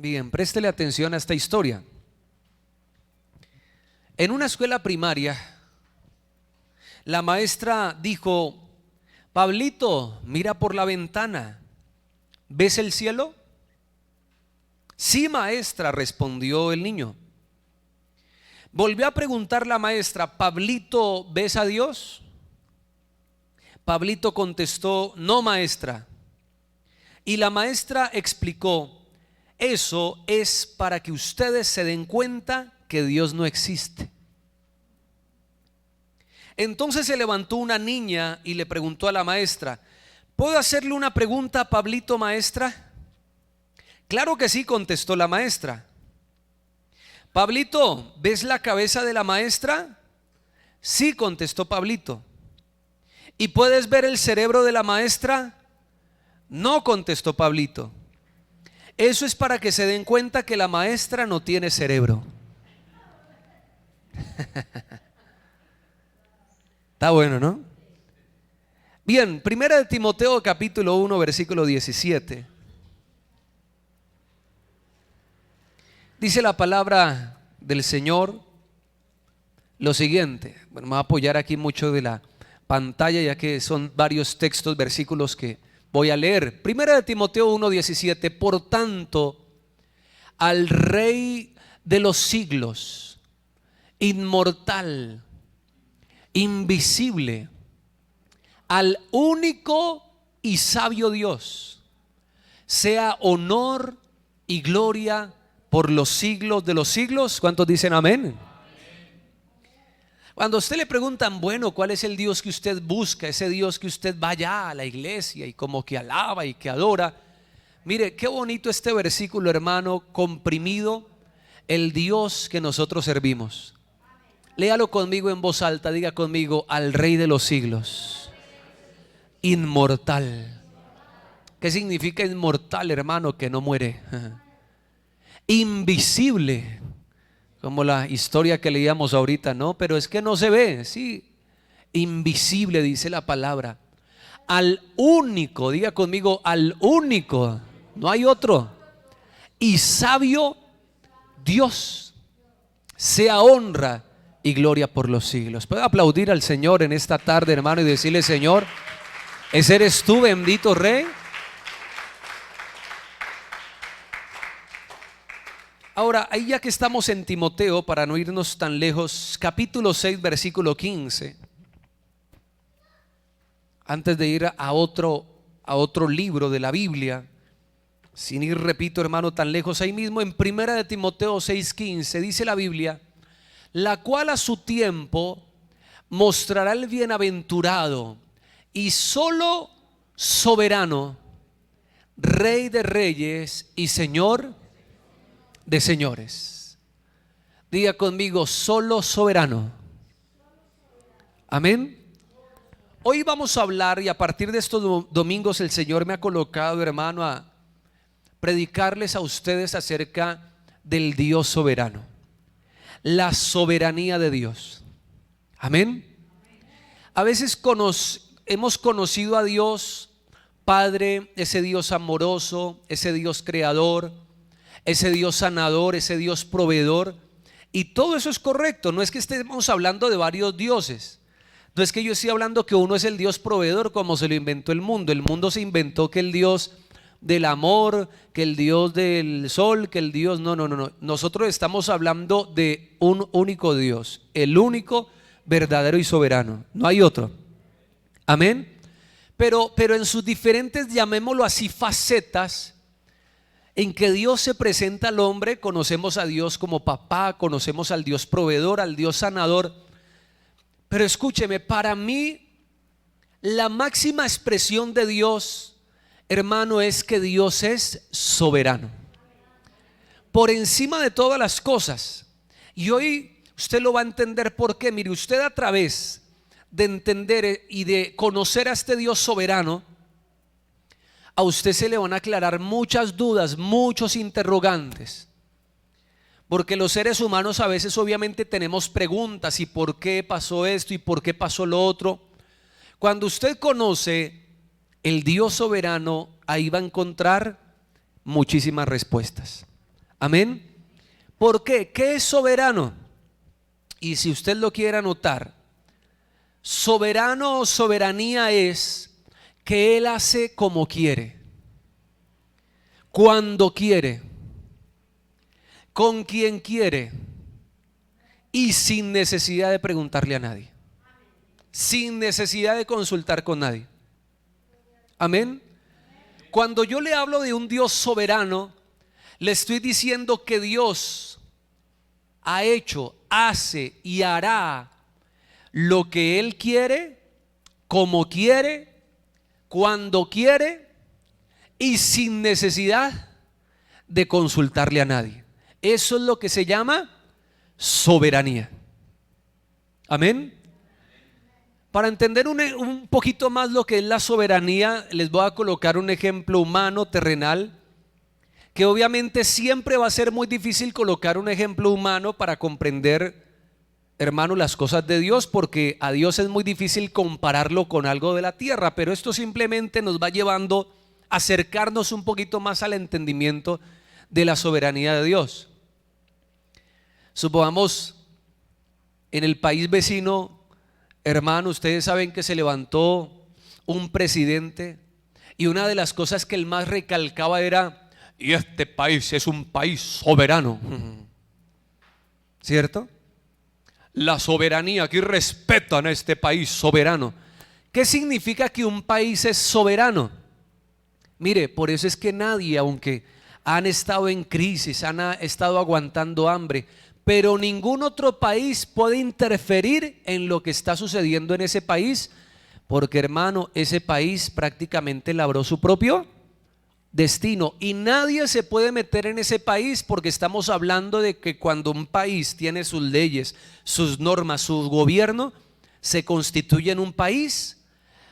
Bien, préstele atención a esta historia. En una escuela primaria, la maestra dijo: Pablito, mira por la ventana, ¿ves el cielo? Sí, maestra, respondió el niño. Volvió a preguntar la maestra: Pablito, ¿ves a Dios? Pablito contestó: no, maestra. Y la maestra explicó: eso es para que ustedes se den cuenta que Dios no existe. Entonces se levantó una niña y le preguntó a la maestra: ¿puedo hacerle una pregunta a Pablito, maestra? Claro que sí, contestó la maestra. Pablito, ¿ves la cabeza de la maestra? Sí, contestó Pablito. ¿Y puedes ver el cerebro de la maestra? No, contestó Pablito. Eso es para que se den cuenta que la maestra no tiene cerebro. Está bueno, ¿no? Bien, primera de Timoteo capítulo 1 versículo 17. Dice la palabra del Señor lo siguiente. Bueno, me voy a apoyar aquí mucho de la pantalla, ya que son varios textos, versículos que voy a leer. Primera de Timoteo 1:17. Por tanto, al Rey de los siglos, inmortal, invisible, al único y sabio Dios, sea honor y gloria por los siglos de los siglos. ¿Cuántos dicen amén? Cuando a usted le preguntan, bueno, ¿cuál es el Dios que usted busca? Ese Dios que usted va allá a la iglesia y como que alaba y que adora. Mire, qué bonito este versículo, hermano, comprimido, el Dios que nosotros servimos. Léalo conmigo en voz alta, diga conmigo: al Rey de los siglos, inmortal. ¿Qué significa inmortal, hermano? Que no muere. Invisible, como la historia que leíamos ahorita, no, pero es que no se ve, sí, invisible dice la palabra. Al único, diga conmigo, al único, no hay otro, y sabio Dios, sea honra y gloria por los siglos. ¿Puedo aplaudir al Señor en esta tarde, hermano, y decirle: Señor, ese eres tú, bendito Rey? Ahora, ahí ya que estamos en Timoteo, para no irnos tan lejos, capítulo 6, versículo 15. Antes de ir a otro libro de la Biblia, sin ir, repito, hermano, tan lejos, ahí mismo en primera de Timoteo 6:15 dice la Biblia: la cual a su tiempo mostrará el bienaventurado y solo soberano, Rey de reyes y Señor de señores. Diga conmigo: solo soberano. Amén. Hoy vamos a hablar, y a partir de estos domingos el Señor me ha colocado, hermano, a predicarles a ustedes acerca del Dios soberano, la soberanía de Dios. Amén. A veces hemos conocido a Dios Padre, ese Dios amoroso, ese Dios creador, ese Dios sanador, ese Dios proveedor, y todo eso es correcto. No es que estemos hablando de varios dioses, no es que yo esté hablando que uno es el Dios proveedor como se lo inventó el mundo. El mundo se inventó que el Dios del amor, que el Dios del sol, que el Dios, no. Nosotros estamos hablando de un único Dios, el único, verdadero y soberano, no hay otro. Amén. Pero en sus diferentes, llamémoslo así, facetas en que Dios se presenta al hombre, conocemos a Dios como papá, conocemos al Dios proveedor, al Dios sanador. Pero escúcheme, para mí la máxima expresión de Dios, hermano, es que Dios es soberano, por encima de todas las cosas. Y hoy usted lo va a entender por qué. Mire, usted a través de entender y de conocer a este Dios soberano, a usted se le van a aclarar muchas dudas, muchos interrogantes. Porque los seres humanos a veces obviamente tenemos preguntas: ¿y por qué pasó esto? ¿Y por qué pasó lo otro? Cuando usted conoce el Dios soberano, ahí va a encontrar muchísimas respuestas. Amén. ¿Por qué? ¿Qué es soberano? Y si usted lo quiere anotar, soberano o soberanía es que Él hace como quiere, cuando quiere, con quien quiere y sin necesidad de preguntarle a nadie, sin necesidad de consultar con nadie. Amén. Cuando yo le hablo de un Dios soberano, le estoy diciendo que Dios ha hecho, hace y hará lo que Él quiere, como quiere, cuando quiere y sin necesidad de consultarle a nadie. Eso es lo que se llama soberanía. Amén. Para entender un poquito más lo que es la soberanía, les voy a colocar un ejemplo humano, terrenal, que obviamente siempre va a ser muy difícil colocar un ejemplo humano para comprender, hermano, las cosas de Dios, porque a Dios es muy difícil compararlo con algo de la tierra, pero esto simplemente nos va llevando a acercarnos un poquito más al entendimiento de la soberanía de Dios. Supongamos en el país vecino, hermano, ustedes saben que se levantó un presidente y una de las cosas que él más recalcaba era: y este país es un país soberano. ¿Cierto? La soberanía, aquí respetan a este país soberano. ¿Qué significa que un país es soberano? Mire, por eso es que nadie, aunque han estado en crisis, han estado aguantando hambre, pero ningún otro país puede interferir en lo que está sucediendo en ese país, porque, hermano, ese país prácticamente labró su propio destino y nadie se puede meter en ese país, porque estamos hablando de que cuando un país tiene sus leyes, sus normas, su gobierno, se constituye en un país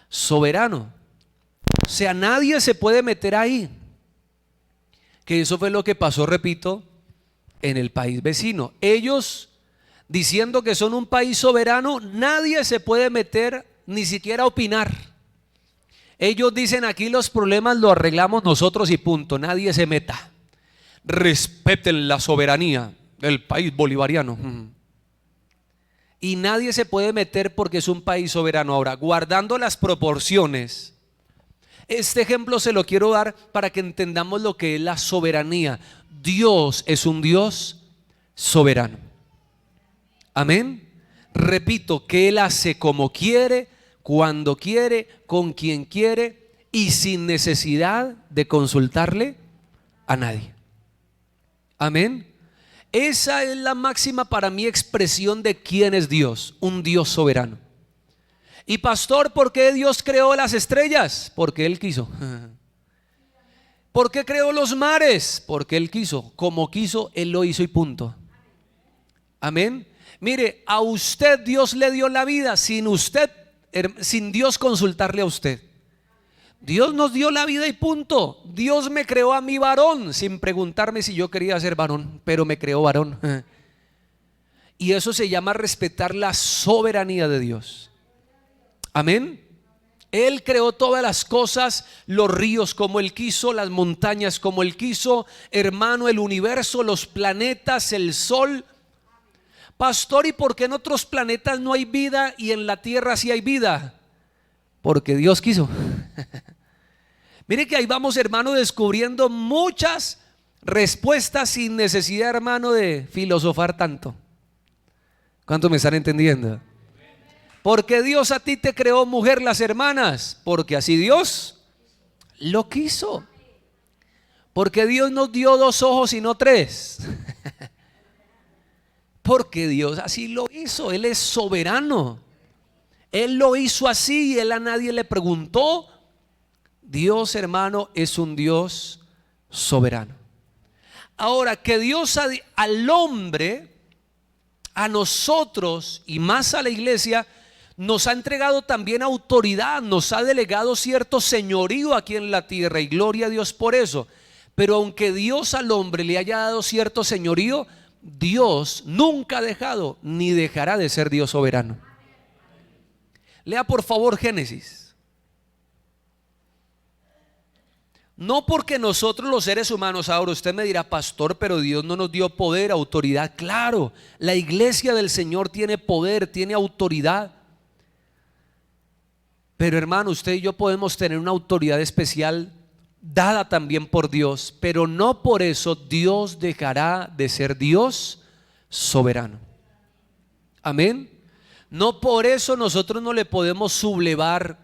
soberano. O sea, nadie se puede meter ahí. Que eso fue lo que pasó, repito, en el país vecino. Ellos, diciendo que son un país soberano, nadie se puede meter, ni siquiera opinar. Ellos dicen: aquí los problemas los arreglamos nosotros y punto, nadie se meta. Respeten la soberanía del país bolivariano. Y nadie se puede meter porque es un país soberano. Ahora, guardando las proporciones, este ejemplo se lo quiero dar para que entendamos lo que es la soberanía. Dios es un Dios soberano. Amén. Repito, que Él hace como quiere, cuando quiere, con quien quiere y sin necesidad de consultarle a nadie. Amén. Esa es la máxima para mí expresión de quién es Dios, un Dios soberano. Y pastor, ¿por qué Dios creó las estrellas? Porque Él quiso. ¿Por qué creó los mares? Porque Él quiso. Como quiso, Él lo hizo y punto. Amén. Mire, a usted Dios le dio la vida sin Dios consultarle a usted. Dios nos dio la vida y punto. Dios me creó a mí varón sin preguntarme si yo quería ser varón, pero me creó varón. Y eso se llama respetar la soberanía de Dios. Amén. Él creó todas las cosas, los ríos como Él quiso, las montañas como Él quiso, hermano, el universo, los planetas, el sol. Pastor, ¿y por qué en otros planetas no hay vida y en la tierra sí hay vida? Porque Dios quiso. Mire que ahí vamos, hermano, descubriendo muchas respuestas sin necesidad, hermano, de filosofar tanto. ¿Cuántos me están entendiendo? Porque Dios a ti te creó mujer, las hermanas, porque así Dios lo quiso. Porque Dios nos dio 2 ojos y no 3. Porque Dios así lo hizo. Él es soberano. Él lo hizo así y Él a nadie le preguntó. Dios, hermano, es un Dios soberano. Ahora, que Dios al hombre, a nosotros y más a la iglesia, nos ha entregado también autoridad, nos ha delegado cierto señorío aquí en la tierra, y gloria a Dios por eso. Pero aunque Dios al hombre le haya dado cierto señorío, Dios nunca ha dejado ni dejará de ser Dios soberano. Lea por favor Génesis. No porque nosotros los seres humanos, ahora usted me dirá, pastor, pero Dios no nos dio poder, autoridad. Claro, la iglesia del Señor tiene poder, tiene autoridad. Pero hermano, usted y yo podemos tener una autoridad especial dada también por Dios, pero no por eso Dios dejará de ser Dios soberano. Amén. No por eso nosotros no le podemos sublevar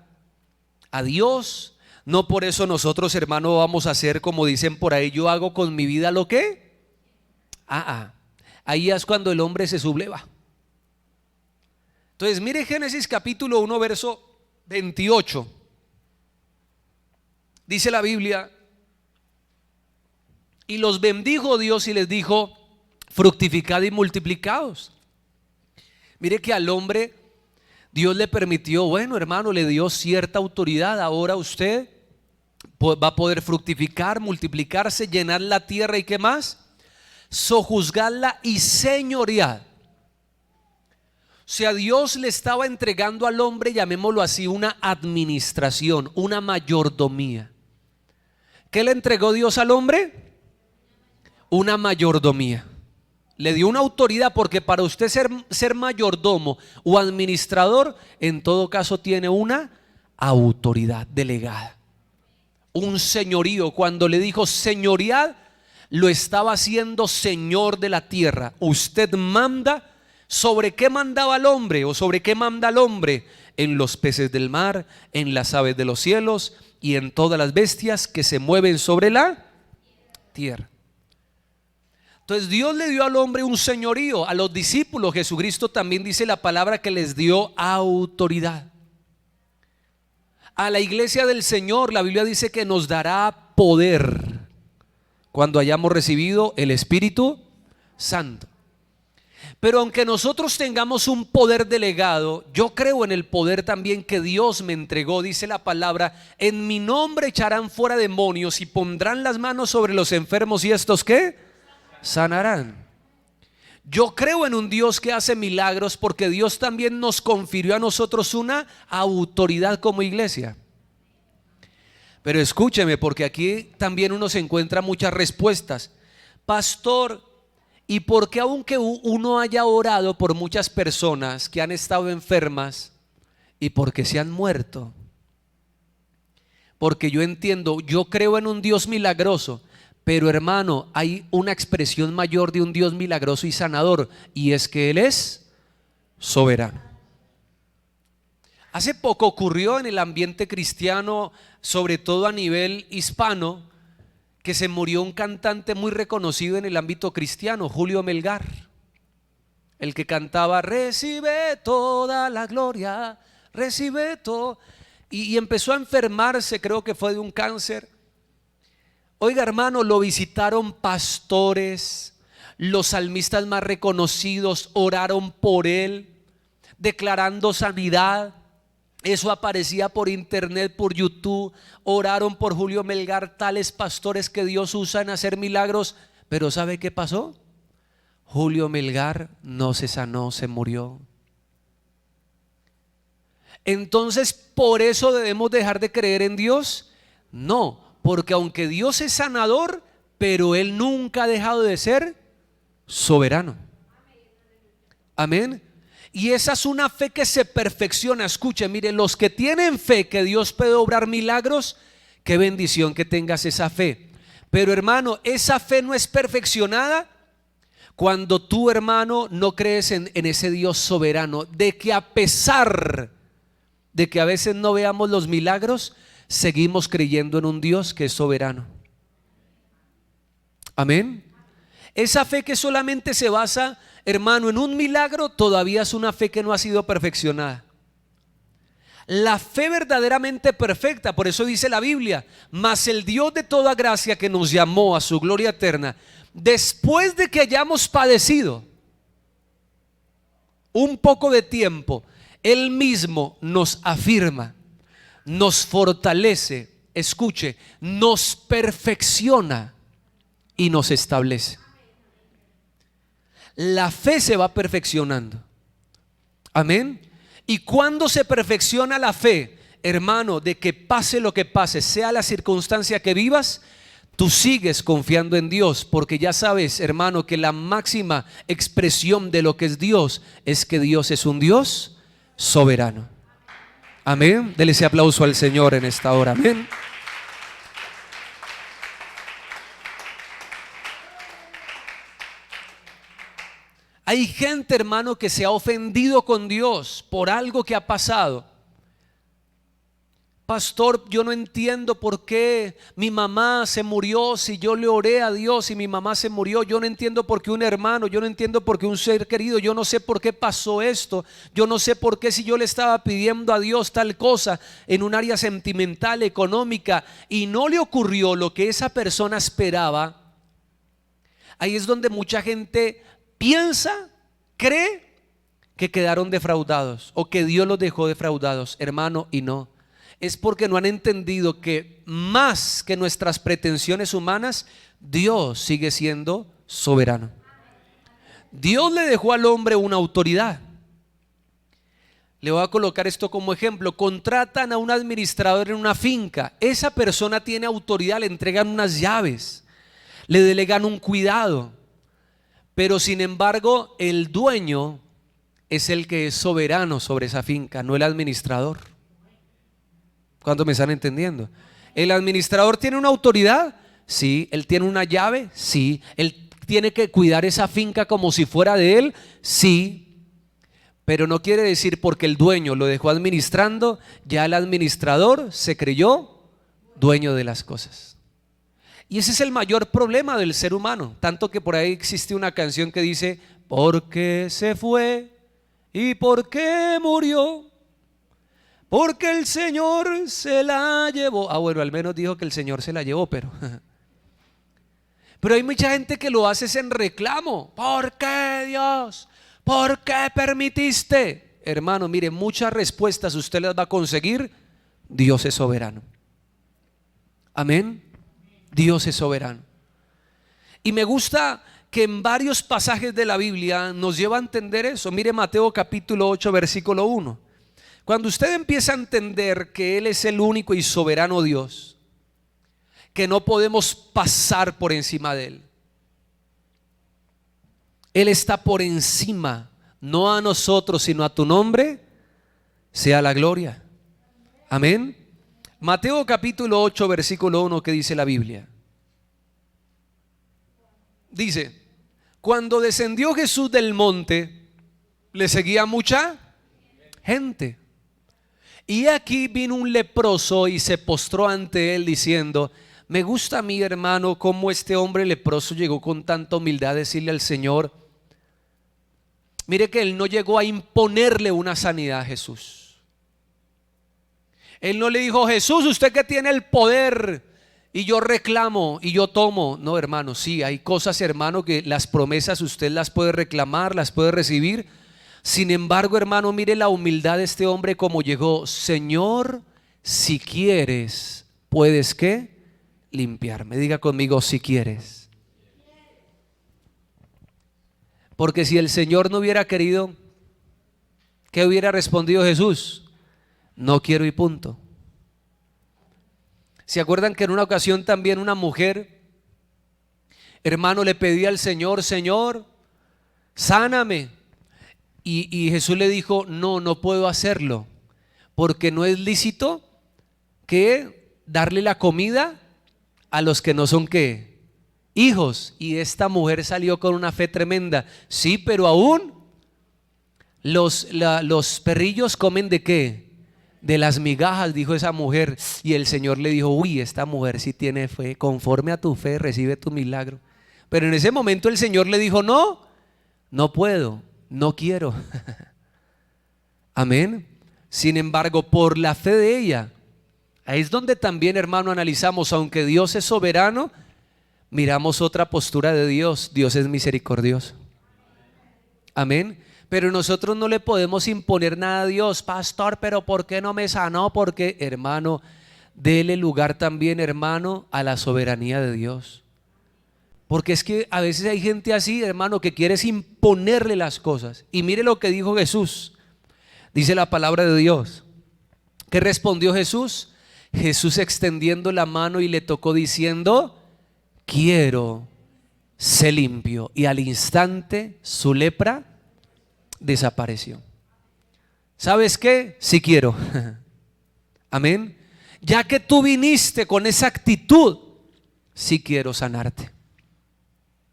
a Dios. No por eso nosotros, hermano, vamos a hacer como dicen por ahí, yo hago con mi vida lo que. Ahí es cuando el hombre se subleva. Entonces mire Génesis capítulo 1 verso 28. Dice la Biblia: y los bendijo Dios y les dijo, fructificad y multiplicaos. Mire que al hombre Dios le permitió, bueno hermano, le dio cierta autoridad. Ahora usted va a poder fructificar, multiplicarse, llenar la tierra y qué más, sojuzgarla y señorear. O sea, Dios le estaba entregando al hombre, llamémoslo así, una administración, una mayordomía. ¿Qué le entregó Dios al hombre? Una mayordomía. Le dio una autoridad, porque para usted ser mayordomo o administrador, en todo caso tiene una autoridad delegada, un señorío. Cuando le dijo señoread, lo estaba haciendo señor de la tierra. Usted manda. ¿Sobre qué mandaba el hombre o sobre qué manda el hombre? En los peces del mar, en las aves de los cielos y en todas las bestias que se mueven sobre la tierra. Entonces Dios le dio al hombre un señorío. A los discípulos Jesucristo también dice la palabra que les dio autoridad. A la iglesia del Señor la Biblia dice que nos dará poder cuando hayamos recibido el Espíritu Santo. Pero aunque nosotros tengamos un poder delegado, yo creo en el poder también que Dios me entregó. Dice la palabra: en mi nombre echarán fuera demonios y pondrán las manos sobre los enfermos y estos ¿qué? Sanarán. Yo creo en un Dios que hace milagros, porque Dios también nos confirió a nosotros una autoridad como iglesia. Pero escúcheme, porque aquí también uno se encuentra muchas respuestas. Pastor, ¿y por qué aunque uno haya orado por muchas personas que han estado enfermas y porque se han muerto? Porque yo entiendo, yo creo en un Dios milagroso, pero hermano, hay una expresión mayor de un Dios milagroso y sanador, y es que Él es soberano. Hace poco ocurrió en el ambiente cristiano, sobre todo a nivel hispano, que se murió un cantante muy reconocido en el ámbito cristiano, Julio Melgar, el que cantaba recibe toda la gloria, recibe todo, y empezó a enfermarse, creo que fue de un cáncer. Oiga hermano, lo visitaron pastores, los salmistas más reconocidos oraron por él, declarando sanidad. Eso aparecía por internet, por YouTube. Oraron por Julio Melgar, tales pastores que Dios usa en hacer milagros. Pero ¿sabe qué pasó? Julio Melgar no se sanó, se murió. Entonces, ¿por eso debemos dejar de creer en Dios? No, porque aunque Dios es sanador, pero Él nunca ha dejado de ser soberano. Amén. Y esa es una fe que se perfecciona. Escuche, mire, los que tienen fe que Dios puede obrar milagros, qué bendición que tengas esa fe. Pero hermano, esa fe no es perfeccionada cuando tú, hermano, no crees en ese Dios soberano, de que a pesar de que a veces no veamos los milagros, seguimos creyendo en un Dios que es soberano. Amén. Esa fe que solamente se basa, hermano, en un milagro, todavía es una fe que no ha sido perfeccionada. La fe verdaderamente perfecta, por eso dice la Biblia: mas el Dios de toda gracia, que nos llamó a su gloria eterna, después de que hayamos padecido un poco de tiempo, Él mismo nos afirma, nos fortalece, escuche, nos perfecciona y nos establece. La fe se va perfeccionando. Amén. ¿Y cuándo se perfecciona la fe? hermano, de que pase lo que pase, sea la circunstancia que vivas, tú sigues confiando en Dios, porque ya sabes, hermano, que la máxima expresión de lo que es Dios es que Dios es un Dios soberano. Amén. Dele ese aplauso al Señor en esta hora. Amén. Hay gente, hermano, que se ha ofendido con Dios por algo que ha pasado. Pastor, yo no entiendo por qué mi mamá se murió si yo le oré a Dios y mi mamá se murió. Yo no entiendo por qué un hermano, yo no entiendo por qué un ser querido, yo no sé por qué pasó esto. Yo no sé por qué si yo le estaba pidiendo a Dios tal cosa en un área sentimental, económica, y no le ocurrió lo que esa persona esperaba. Ahí es donde mucha gente piensa, cree que quedaron defraudados o que Dios los dejó defraudados, hermano, y no. Es porque no han entendido que más que nuestras pretensiones humanas, Dios sigue siendo soberano. Dios le dejó al hombre una autoridad. Le voy a colocar esto como ejemplo. Contratan a un administrador en una finca. Esa persona tiene autoridad, le entregan unas llaves, le delegan un cuidado. Pero sin embargo, el dueño es el que es soberano sobre esa finca, no el administrador. ¿Cuánto me están entendiendo? ¿El administrador tiene una autoridad? Sí. ¿Él tiene una llave? Sí. ¿Él tiene que cuidar esa finca como si fuera de él? Sí. Pero no quiere decir porque el dueño lo dejó administrando, ya el administrador se creyó dueño de las cosas. Y ese es el mayor problema del ser humano. Tanto que por ahí existe una canción que dice: ¿por qué se fue y por qué murió? Porque el Señor se la llevó. Ah, bueno, al menos dijo que el Señor se la llevó, pero hay mucha gente que lo hace en reclamo. ¿Por qué, Dios? ¿Por qué permitiste? Hermano, mire, muchas respuestas usted las va a conseguir. Dios es soberano. Amén. Dios es soberano. Y me gusta que en varios pasajes de la Biblia nos lleva a entender eso. Mire Mateo capítulo 8 versículo 1. Cuando usted empieza a entender que Él es el único y soberano Dios, que no podemos pasar por encima de Él, Él está por encima, no a nosotros sino a tu nombre sea la gloria. Amén. Mateo capítulo 8 versículo 1, ¿qué dice la Biblia? Dice: cuando descendió Jesús del monte, le seguía mucha gente. Y aquí vino un leproso y se postró ante él diciendo: me gusta a mí, hermano, cómo este hombre leproso llegó con tanta humildad a decirle al Señor. Mire que él no llegó a imponerle una sanidad a Jesús. Él no le dijo: Jesús, usted que tiene el poder y yo reclamo y yo tomo. No, hermano, sí, hay cosas, hermano, que las promesas usted las puede reclamar, las puede recibir. Sin embargo, hermano, mire la humildad de este hombre como llegó: Señor, si quieres, ¿puedes qué? Limpiarme. Diga conmigo: si quieres. Porque si el Señor no hubiera querido, ¿qué hubiera respondido Jesús? No quiero y punto. ¿Se acuerdan que en una ocasión también una mujer, hermano, le pedía al Señor: Señor, sáname? Y Jesús le dijo: no puedo hacerlo, porque no es lícito que darle la comida a los que no son ¿qué? Hijos. Y esta mujer salió con una fe tremenda. Sí, pero aún los perrillos comen ¿de qué? De las migajas, dijo esa mujer. Y el Señor le dijo: uy, esta mujer sí tiene fe, conforme a tu fe recibe tu milagro. Pero en ese momento el Señor le dijo: no puedo, no quiero. Amén. Sin embargo, por la fe de ella, ahí es donde también, hermano, analizamos, aunque Dios es soberano, miramos otra postura de Dios. Dios es misericordioso. Amén. Pero nosotros no le podemos imponer nada a Dios. Pastor, pero ¿por qué no me sanó? Porque, hermano, dele lugar también, hermano, a la soberanía de Dios. Porque es que a veces hay gente así, hermano, que quiere imponerle las cosas. Y mire lo que dijo Jesús. Dice la palabra de Dios ¿Qué respondió Jesús? Jesús extendiendo la mano y le tocó diciendo: quiero, sé limpio. Y al instante su lepra desapareció. ¿Sabes qué? Sí quiero. Amén. Ya que tú viniste con esa actitud, sí quiero sanarte.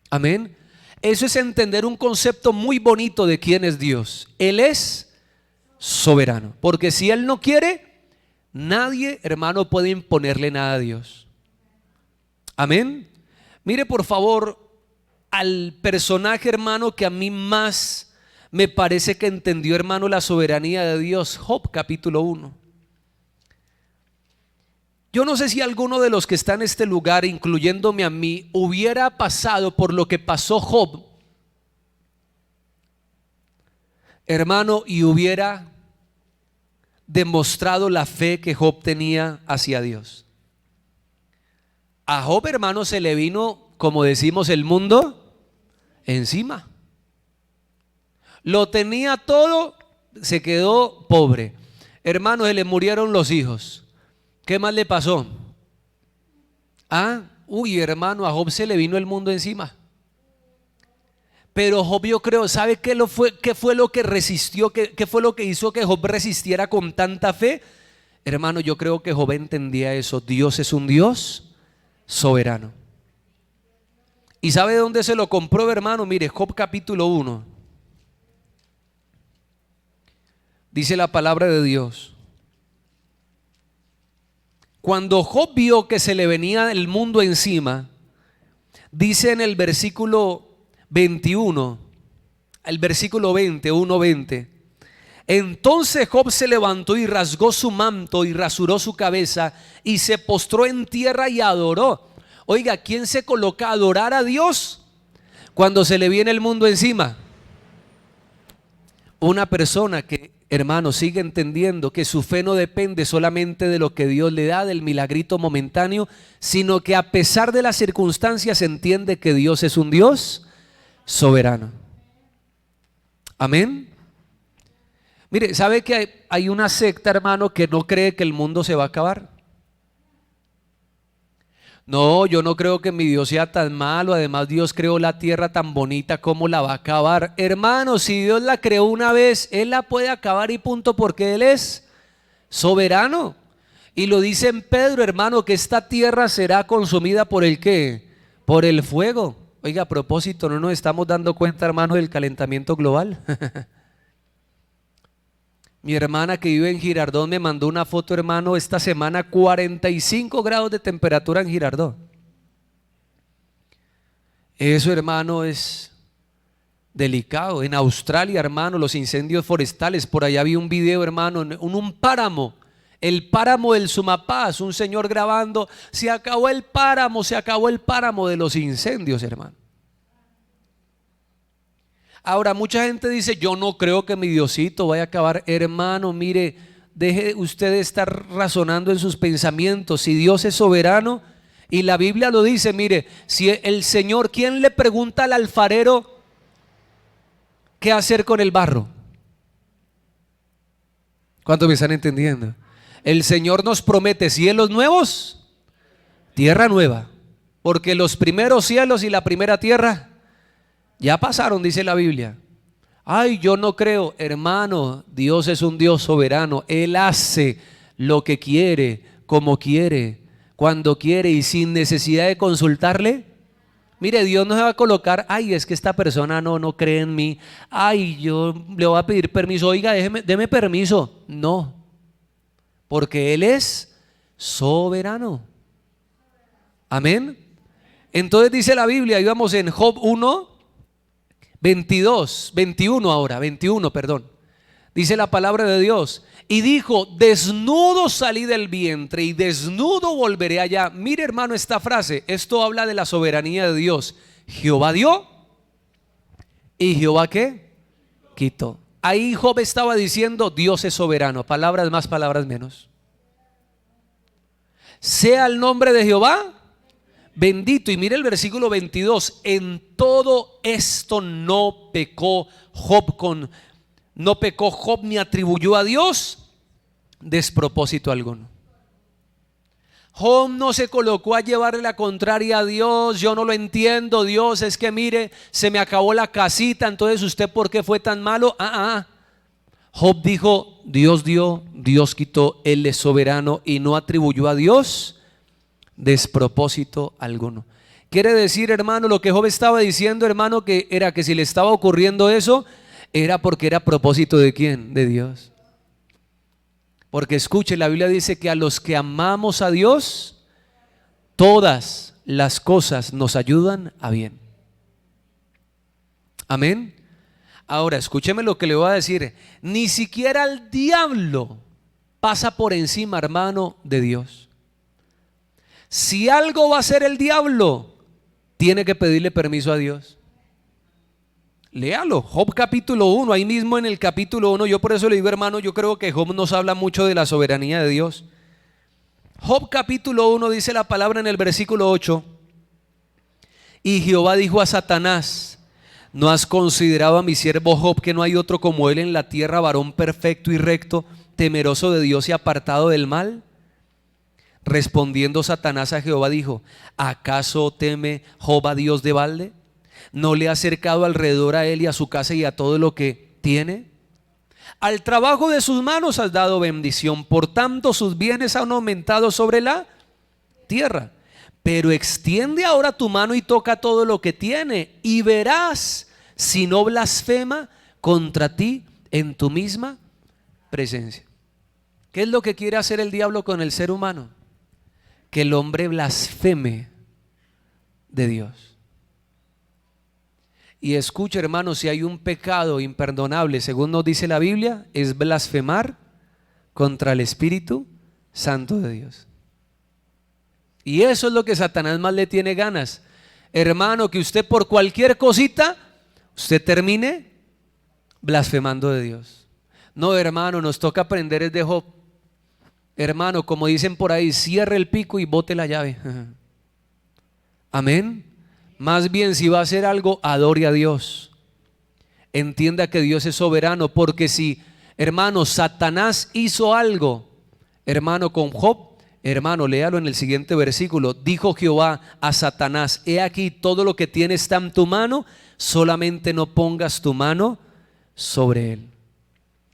Amén. Eso es entender un concepto muy bonito de quién es Dios. Él es soberano. Porque si Él no quiere, nadie, hermano, puede imponerle nada a Dios. Amén. Mire por favor al personaje, hermano, que a mí más me parece que entendió, hermano, la soberanía de Dios. Job capítulo 1. Yo no sé si alguno de los que está en este lugar, incluyéndome a mí, hubiera pasado por lo que pasó Job, hermano, y hubiera demostrado la fe que Job tenía hacia Dios. A Job, hermano, se le vino, como decimos, el mundo encima. Lo tenía todo, se quedó pobre. Hermano, se le murieron los hijos. ¿Qué más le pasó? Hermano, a Job se le vino el mundo encima. Pero Job, yo creo, ¿sabe qué fue lo que resistió? ¿Qué fue lo que hizo que Job resistiera con tanta fe? Hermano, yo creo que Job entendía eso. Dios es un Dios soberano. ¿Y sabe dónde se lo compró, hermano? Mire, Job capítulo 1. Dice la palabra de Dios: cuando Job vio que se le venía el mundo encima, dice en el versículo 21, el versículo 20, entonces Job se levantó y rasgó su manto y rasuró su cabeza y se postró en tierra y adoró. Oiga, ¿quién se coloca a adorar a Dios cuando se le viene el mundo encima? Una persona que, hermano, sigue entendiendo que su fe no depende solamente de lo que Dios le da, del milagrito momentáneo, sino que a pesar de las circunstancias entiende que Dios es un Dios soberano. Amén. Mire, ¿sabe que hay una secta, hermano, que no cree que el mundo se va a acabar? No, yo no creo que mi Dios sea tan malo. Además, Dios creó la tierra tan bonita, ¿cómo la va a acabar? Hermano, si Dios la creó una vez, Él la puede acabar y punto, porque Él es soberano. Y lo dice en Pedro, hermano, que esta tierra será consumida por el ¿qué? Por el fuego. Oiga, a propósito, ¿no nos estamos dando cuenta, hermano, del calentamiento global? Mi hermana que vive en Girardot me mandó una foto, hermano, esta semana, 45 grados de temperatura en Girardot. Eso, hermano, es delicado. En Australia, hermano, los incendios forestales, por allá vi un video, hermano, en un páramo, el páramo del Sumapaz, un señor grabando: se acabó el páramo de los incendios, hermano. Ahora, mucha gente dice: yo no creo que mi Diosito vaya a acabar. Hermano, mire, deje usted de estar razonando en sus pensamientos. Si Dios es soberano, y la Biblia lo dice, mire, si el Señor, ¿quién le pregunta al alfarero qué hacer con el barro? ¿Cuántos me están entendiendo? El Señor nos promete cielos nuevos, tierra nueva, porque los primeros cielos y la primera tierra ya pasaron, dice la Biblia. Ay, yo no creo. Hermano, Dios es un Dios soberano. Él hace lo que quiere, como quiere, cuando quiere y sin necesidad de consultarle. Mire, Dios no se va a colocar: ay, es que esta persona no cree en mí. Ay, yo le voy a pedir permiso. Oiga, déme permiso. No, porque Él es soberano. Amén. Entonces dice la Biblia, íbamos en Job 1, 21, perdón. Dice la palabra de Dios: y dijo: desnudo salí del vientre y desnudo volveré allá. Mire, hermano, esta frase, esto habla de la soberanía de Dios. Jehová dio y Jehová ¿qué? Quitó. Ahí Job estaba diciendo: Dios es soberano. Palabras más, palabras menos. Sea el nombre de Jehová bendito. Y mire el versículo 22: en todo esto no pecó Job ni atribuyó a Dios despropósito alguno. Job no se colocó a llevarle la contraria a Dios. Yo no lo entiendo, Dios, es que mire, se me acabó la casita, entonces usted ¿por qué fue tan malo? Job dijo, Dios dio, Dios quitó, Él es soberano, y no atribuyó a Dios despropósito alguno. Quiere decir, hermano, lo que Job estaba diciendo, hermano, que era que si le estaba ocurriendo eso, era porque era propósito ¿de quién? De Dios. Porque escuche, la Biblia dice que a los que amamos a Dios, todas las cosas nos ayudan a bien. Amén. Ahora, escúcheme lo que le voy a decir. Ni siquiera el diablo pasa por encima, hermano, de Dios. Si algo va a hacer el diablo, tiene que pedirle permiso a Dios. Léalo, Job capítulo 1, ahí mismo en el capítulo 1, yo por eso le digo, hermano, yo creo que Job nos habla mucho de la soberanía de Dios. Job capítulo 1 dice la palabra en el versículo 8: y Jehová dijo a Satanás, ¿no has considerado a mi siervo Job, que no hay otro como él en la tierra, varón perfecto y recto, temeroso de Dios y apartado del mal? Respondiendo Satanás a Jehová dijo, ¿acaso teme Job a Dios de balde? ¿No le ha acercado alrededor a él y a su casa y a todo lo que tiene? Al trabajo de sus manos has dado bendición, por tanto sus bienes han aumentado sobre la tierra. Pero extiende ahora tu mano y toca todo lo que tiene, y verás si no blasfema contra ti en tu misma presencia. ¿Qué es lo que quiere hacer el diablo con el ser humano? Que el hombre blasfeme de Dios. Y escucha, hermano, si hay un pecado imperdonable, según nos dice la Biblia, es blasfemar contra el Espíritu Santo de Dios. Y eso es lo que Satanás más le tiene ganas, hermano, que usted por cualquier cosita, usted termine blasfemando de Dios. No, hermano, nos toca aprender es de Job. Hermano, como dicen por ahí, cierre el pico y bote la llave. Amén. Más bien, si va a hacer algo, adore a Dios. Entienda que Dios es soberano, porque si, hermano, Satanás hizo algo, hermano, con Job, hermano, léalo en el siguiente versículo. Dijo Jehová a Satanás, he aquí todo lo que tienes está en tu mano, solamente no pongas tu mano sobre él.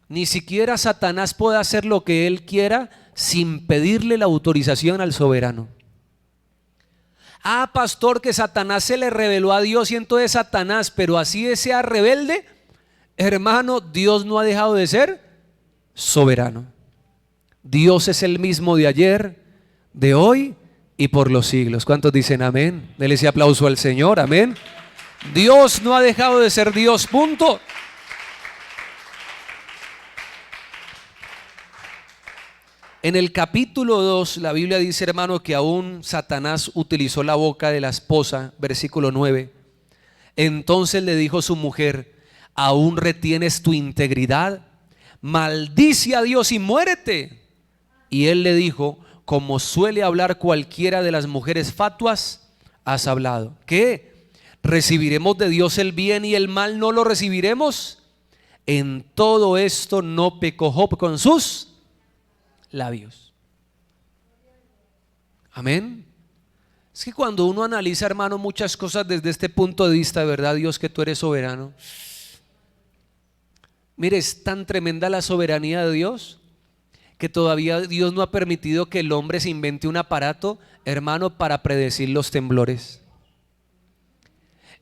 Ni siquiera Satanás puede hacer lo que él quiera sin pedirle la autorización al soberano. Pastor, que Satanás se le reveló a Dios y entonces Satanás, pero así sea rebelde, hermano, Dios no ha dejado de ser soberano. Dios es el mismo de ayer, de hoy y por los siglos. ¿Cuántos dicen amén? Denle ese aplauso al Señor, amén. Dios no ha dejado de ser Dios, punto. En el capítulo 2 la Biblia dice, hermano, que aún Satanás utilizó la boca de la esposa, versículo 9. Entonces le dijo su mujer, ¿aún retienes tu integridad? Maldice a Dios y muérete. Y él le dijo, como suele hablar cualquiera de las mujeres fatuas, has hablado. ¿Qué? ¿Recibiremos de Dios el bien y el mal no lo recibiremos? En todo esto no pecó Job con sus labios. Amén. Es que cuando uno analiza, hermano, muchas cosas desde este punto de vista, de verdad, Dios, que tú eres soberano. Mire, es tan tremenda la soberanía de Dios que todavía Dios no ha permitido que el hombre se invente un aparato, hermano, para predecir los temblores.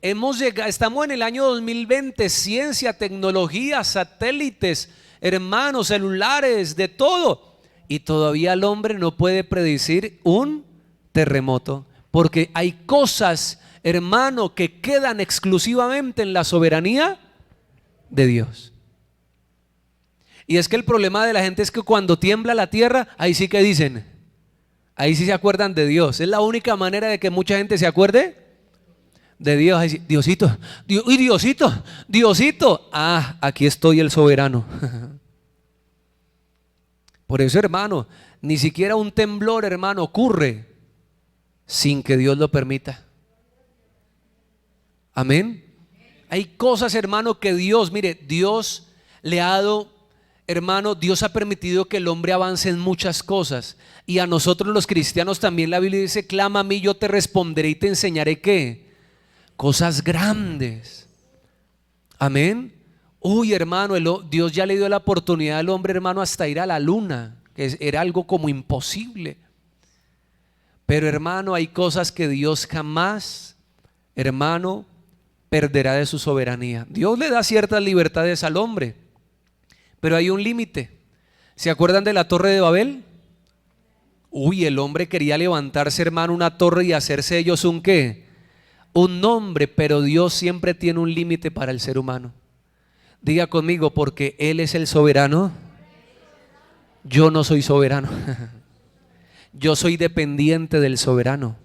Estamos en el año 2020, ciencia, tecnología, satélites, hermanos, celulares, de todo. Y todavía el hombre no puede predecir un terremoto, porque hay cosas, hermano, que quedan exclusivamente en la soberanía de Dios. Y es que el problema de la gente es que cuando tiembla la tierra, ahí sí que dicen, ahí sí se acuerdan de Dios. Es la única manera de que mucha gente se acuerde de Dios. Ahí sí, Diosito, Diosito, Diosito. Aquí estoy el soberano. Por eso, hermano, ni siquiera un temblor, hermano, ocurre sin que Dios lo permita. Amén. Hay cosas, hermano, que Dios, mire, Dios le ha dado Hermano, Dios ha permitido que el hombre avance en muchas cosas, y a nosotros los cristianos también la Biblia dice: clama a mí, yo te responderé y te enseñaré ¿qué? Cosas grandes. Amén. Uy, hermano, Dios ya le dio la oportunidad al hombre, hermano, hasta ir a la luna, que era algo como imposible. Pero hermano, hay cosas que Dios jamás, hermano, perderá de su soberanía. Dios le da ciertas libertades al hombre, pero hay un límite. ¿Se acuerdan de la torre de Babel? Uy, el hombre quería levantarse, hermano, una torre y hacerse ellos un ¿qué? Un nombre, pero Dios siempre tiene un límite para el ser humano. Diga conmigo: porque Él es el soberano, yo no soy soberano. Yo soy dependiente del soberano.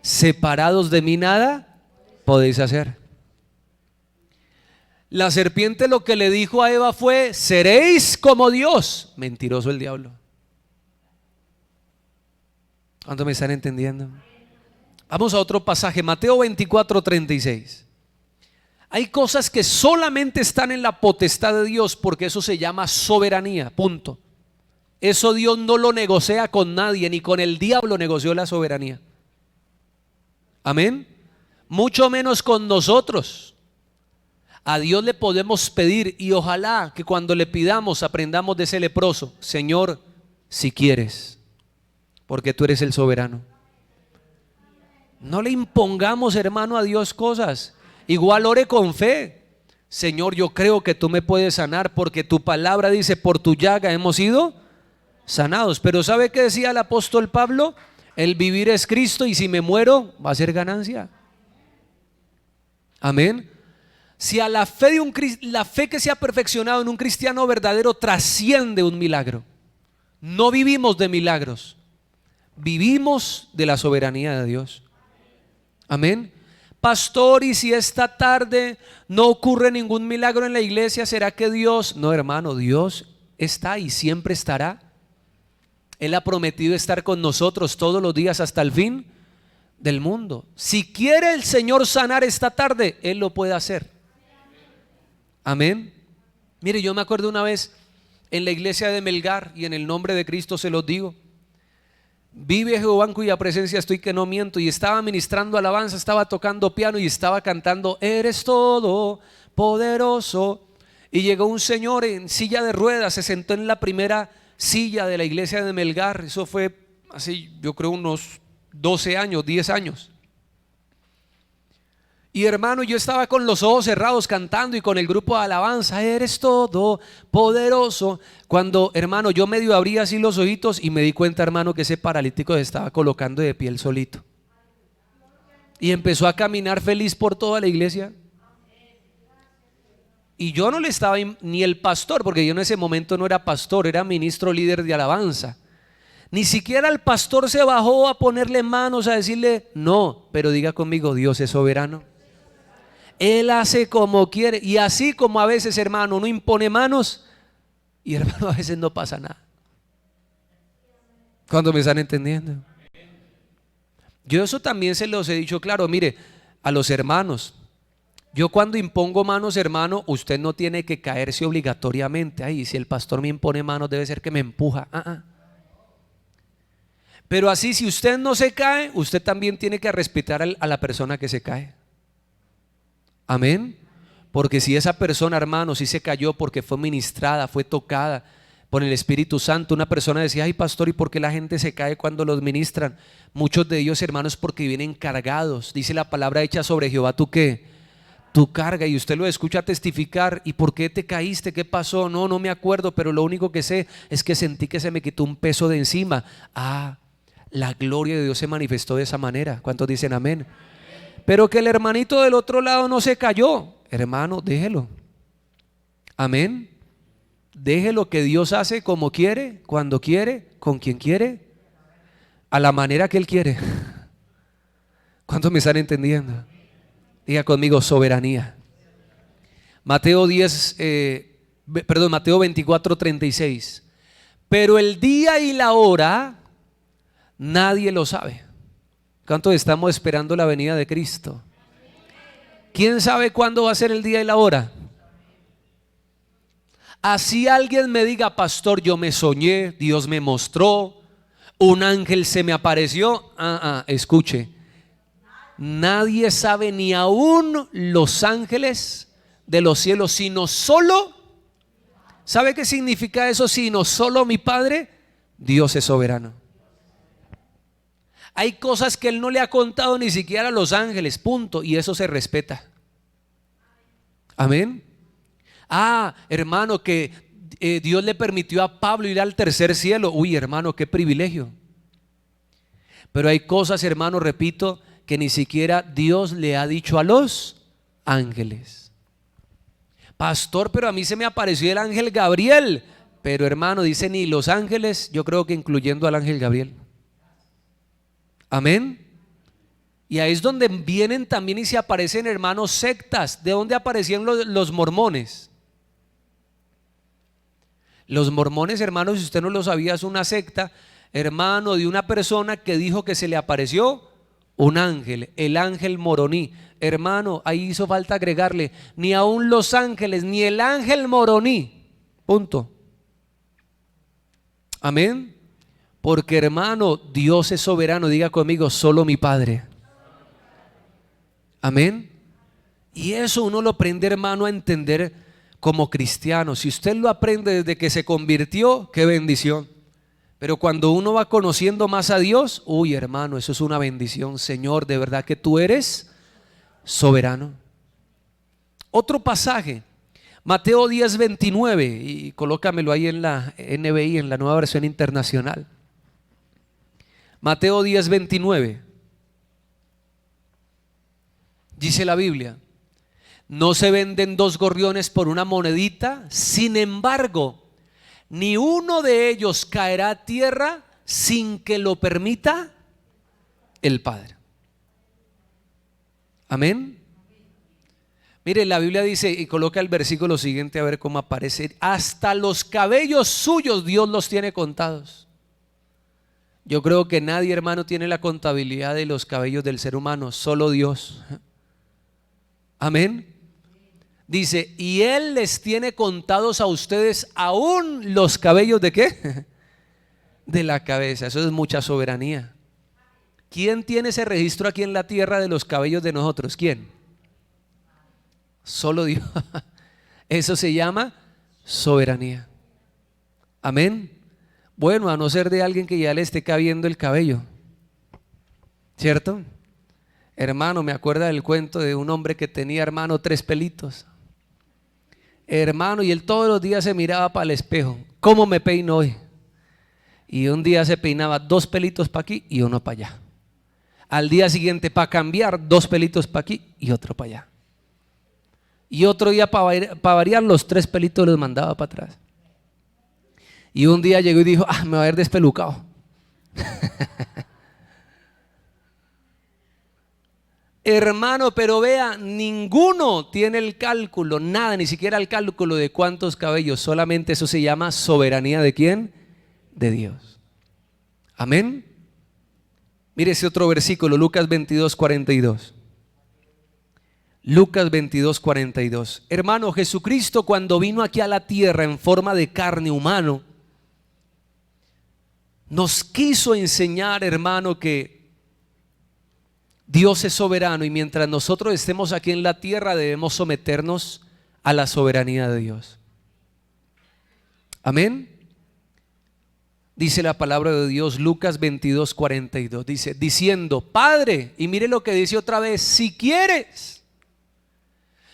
Separados de mí nada podéis hacer. La serpiente lo que le dijo a Eva fue: seréis como Dios. Mentiroso el diablo. ¿Cuánto me están entendiendo? Vamos a otro pasaje, Mateo 24:36. Hay cosas que solamente están en la potestad de Dios, porque eso se llama soberanía, punto. Eso Dios no lo negocia con nadie, ni con el diablo negoció la soberanía. Amén. Mucho menos con nosotros. A Dios le podemos pedir, y ojalá que cuando le pidamos aprendamos de ese leproso: Señor, si quieres, porque tú eres el soberano. No le impongamos, hermano, a Dios cosas. Igual ore con fe: Señor, yo creo que tú me puedes sanar, porque tu palabra dice: por tu llaga hemos sido sanados. Pero ¿sabe qué decía el apóstol Pablo? El vivir es Cristo, y si me muero va a ser ganancia. Amén. Si a la fe la fe que se ha perfeccionado en un cristiano verdadero trasciende un milagro. No vivimos de milagros, vivimos de la soberanía de Dios. Amén. Pastor, y si esta tarde no ocurre ningún milagro en la iglesia, ¿será que Dios? No, hermano, Dios está y siempre estará. Él ha prometido estar con nosotros todos los días hasta el fin del mundo. Si quiere el Señor sanar esta tarde, Él lo puede hacer. Amén. Mire, yo me acuerdo una vez en la iglesia de Melgar, y en el nombre de Cristo se los digo: vive Jehová en cuya presencia estoy, que no miento. Y estaba ministrando alabanza, estaba tocando piano y estaba cantando: eres todo poderoso. Y llegó un señor en silla de ruedas, se sentó en la primera silla de la iglesia de Melgar. Eso fue así, yo creo unos 12 años, 10 años. Y hermano, yo estaba con los ojos cerrados cantando, y con el grupo de alabanza: eres todo poderoso. Cuando, hermano, yo medio abrí así los ojitos y me di cuenta, hermano, que ese paralítico se estaba colocando de pie él solito, y empezó a caminar feliz por toda la iglesia. Y yo no le estaba, ni el pastor, porque yo en ese momento no era pastor, era ministro líder de alabanza. Ni siquiera el pastor se bajó a ponerle manos, a decirle no. Pero diga conmigo: Dios es soberano. Él hace como quiere. Y así como a veces, hermano, uno impone manos, y hermano, a veces no pasa nada. ¿Cuánto me están entendiendo? Yo eso también se los he dicho claro, mire, a los hermanos: yo cuando impongo manos, hermano, usted no tiene que caerse obligatoriamente. Ay, si el pastor me impone manos, debe ser que me empuja. Pero así, si usted no se cae, usted también tiene que respetar a la persona que se cae. Amén. Porque si esa persona, hermano, si se cayó porque fue ministrada, fue tocada por el Espíritu Santo. Una persona decía: ay, pastor, ¿y por qué la gente se cae cuando los ministran? Muchos de ellos, hermanos, porque vienen cargados. Dice la palabra: echa sobre Jehová tu ¿qué? Tu carga. Y usted lo escucha testificar: ¿y por qué te caíste? ¿Qué pasó? No me acuerdo, pero lo único que sé es que sentí que se me quitó un peso de encima. La gloria de Dios se manifestó de esa manera. ¿Cuántos dicen amén? Pero que el hermanito del otro lado no se cayó, hermano, déjelo. Amén. Déjelo, que Dios hace como quiere, cuando quiere, con quien quiere, a la manera que Él quiere. ¿Cuántos me están entendiendo? Diga conmigo: soberanía. Mateo 24:36. Pero el día y la hora nadie lo sabe. ¿Cuántos estamos esperando la venida de Cristo? ¿Quién sabe cuándo va a ser el día y la hora? Así alguien me diga, pastor, yo me soñé, Dios me mostró, un ángel se me apareció. Escuche, nadie sabe, ni aún los ángeles de los cielos, sino solo, ¿sabe qué significa eso? Sino solo mi Padre. Dios es soberano. Hay cosas que Él no le ha contado ni siquiera a los ángeles, punto, y eso se respeta. Amén. Hermano, que Dios le permitió a Pablo ir al tercer cielo. Uy, hermano, qué privilegio. Pero hay cosas, hermano, repito, que ni siquiera Dios le ha dicho a los ángeles. Pastor, pero a mí se me apareció el ángel Gabriel. Pero hermano, dice ni los ángeles, yo creo que incluyendo al ángel Gabriel. Amén. Y ahí es donde vienen también y se aparecen, hermanos, sectas. ¿De dónde aparecían los mormones? Los mormones, hermanos, si usted no lo sabía, es una secta, hermano, de una persona que dijo que se le apareció un ángel, el ángel moroní. Hermano, ahí hizo falta agregarle, ni aún los ángeles, ni el ángel moroní. Punto. Amén. Porque hermano, Dios es soberano. Diga conmigo, solo mi Padre. Amén. Y eso uno lo aprende, hermano, a entender como cristiano. Si usted lo aprende desde que se convirtió, qué bendición. Pero cuando uno va conociendo más a Dios, uy, hermano, eso es una bendición. Señor, de verdad que tú eres soberano. Otro pasaje, Mateo 10:29, y colócamelo ahí en la NBI, en la Nueva Versión Internacional. Mateo 10:29. Dice la Biblia: no se venden dos gorriones por una monedita, sin embargo, ni uno de ellos caerá a tierra sin que lo permita el Padre. Amén. Mire, la Biblia dice, y coloca el versículo siguiente a ver cómo aparece: hasta los cabellos suyos Dios los tiene contados. Yo creo que nadie, hermano, tiene la contabilidad de los cabellos del ser humano, solo Dios. Amén. Dice, y Él les tiene contados a ustedes aún los cabellos ¿de qué? De la cabeza. Eso es mucha soberanía. ¿Quién tiene ese registro aquí en la tierra de los cabellos de nosotros? ¿Quién? Solo Dios. Eso se llama soberanía. Amén. Bueno, a no ser de alguien que ya le esté cabiendo el cabello, ¿cierto? Hermano, me acuerda del cuento de un hombre que tenía, hermano, 3 pelitos. Hermano, y él todos los días se miraba para el espejo. ¿Cómo me peino hoy? Y un día se peinaba 2 pelitos para aquí y uno para allá. Al día siguiente, para cambiar, 2 pelitos para aquí y otro para allá. Y otro día, para variar, los 3 pelitos los mandaba para atrás. Y un día llegó y dijo, me va a ver despelucado. Hermano, pero vea, ninguno tiene el cálculo, nada, ni siquiera el cálculo de cuántos cabellos. Solamente eso se llama soberanía ¿de quién? De Dios. Amén. Mire ese otro versículo, Lucas 22:42. Lucas 22:42. Hermano, Jesucristo cuando vino aquí a la tierra en forma de carne humano, nos quiso enseñar, hermano, que Dios es soberano y mientras nosotros estemos aquí en la tierra debemos someternos a la soberanía de Dios. Amén. Dice la palabra de Dios, Lucas 22:42, dice, diciendo, Padre, y mire lo que dice otra vez, si quieres.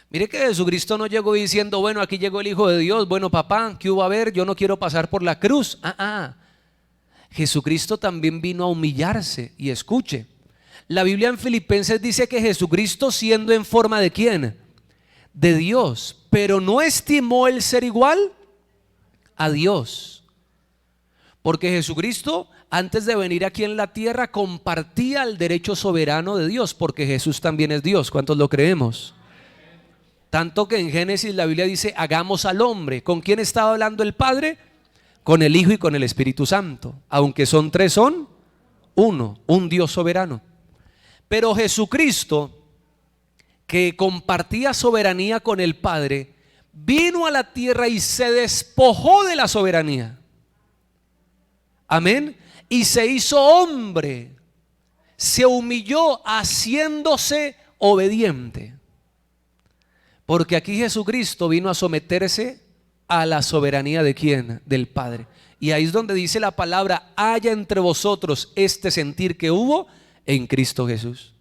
Mire que Jesucristo no llegó diciendo, bueno, aquí llegó el Hijo de Dios, bueno, papá, ¿qué hubo a ver? Yo no quiero pasar por la cruz. Jesucristo también vino a humillarse. Y escuche, la Biblia en Filipenses dice que Jesucristo, siendo en forma ¿de quién? De Dios, pero no estimó el ser igual a Dios. Porque Jesucristo, antes de venir aquí en la tierra, compartía el derecho soberano de Dios, porque Jesús también es Dios. ¿Cuántos lo creemos? Tanto que en Génesis la Biblia dice, hagamos al hombre. ¿Con quién estaba hablando el Padre? Con el Hijo y con el Espíritu Santo. Aunque son 3, son uno, un Dios soberano. Pero Jesucristo, que compartía soberanía con el Padre, vino a la tierra y se despojó de la soberanía. Amén. Y se hizo hombre, se humilló haciéndose obediente. Porque aquí Jesucristo vino a someterse a la soberanía de ¿quién? Del Padre. Y ahí es donde dice la palabra: haya entre vosotros este sentir que hubo en Cristo Jesús.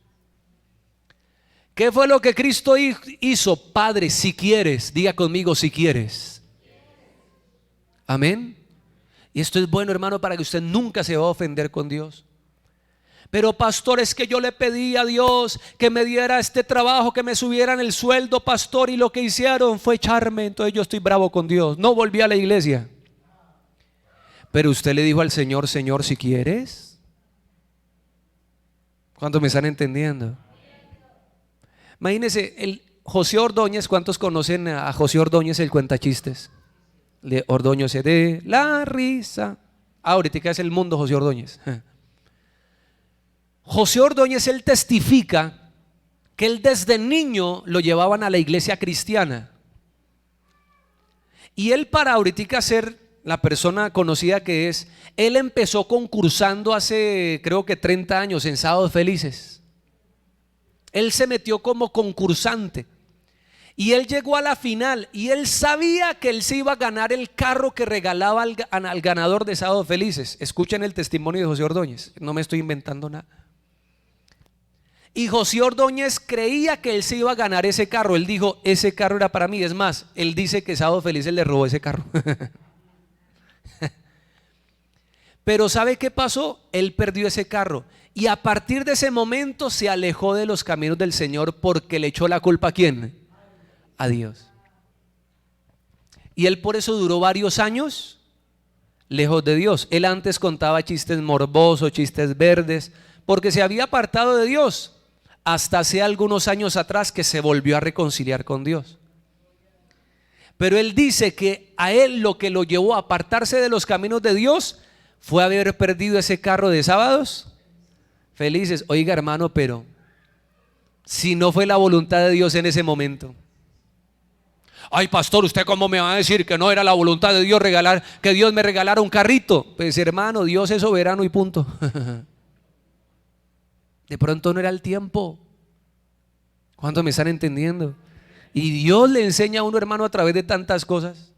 ¿Qué fue lo que Cristo hizo? Padre, si quieres, diga conmigo, si quieres. Amén. Y esto es bueno, hermano, para que usted nunca se va a ofender con Dios. Pero pastor, es que yo le pedí a Dios que me diera este trabajo, que me subieran el sueldo, pastor, y lo que hicieron fue echarme, entonces yo estoy bravo con Dios. No volví a la iglesia. Pero usted le dijo al Señor: Señor, si quieres. ¿Cuántos me están entendiendo? Imagínense, el José Ordóñez. ¿Cuántos conocen a José Ordóñez, el cuentachistes? De Ordóñez se de la risa. Ahorita es el mundo José Ordóñez. José Ordóñez, él testifica que él desde niño lo llevaban a la iglesia cristiana. Y él, para ahorita ser la persona conocida que es, él empezó concursando hace creo que 30 años en Sábados Felices. Él se metió como concursante y él llegó a la final y él sabía que él se iba a ganar el carro que regalaba al ganador de Sábados Felices. Escuchen el testimonio de José Ordóñez, no me estoy inventando nada. Y José Ordóñez creía que él se iba a ganar ese carro. Él dijo: ese carro era para mí. Es más, él dice que Sábados Felices le robó ese carro. Pero ¿sabe qué pasó? Él perdió ese carro y a partir de ese momento se alejó de los caminos del Señor, porque le echó la culpa ¿a quién? A Dios. Y él por eso duró varios años lejos de Dios. Él antes contaba chistes morbosos, chistes verdes, porque se había apartado de Dios, hasta hace algunos años atrás que se volvió a reconciliar con Dios. Pero él dice que a él lo que lo llevó a apartarse de los caminos de Dios fue haber perdido ese carro de Sábados Felices. Oiga, hermano, pero si no fue la voluntad de Dios en ese momento. Ay, pastor, ¿usted cómo me va a decir que no era la voluntad de Dios que Dios me regalara un carrito? Pues hermano, Dios es soberano y punto. De pronto no era el tiempo. ¿Cuántos me están entendiendo? Y Dios le enseña a uno, hermano, a través de tantas cosas.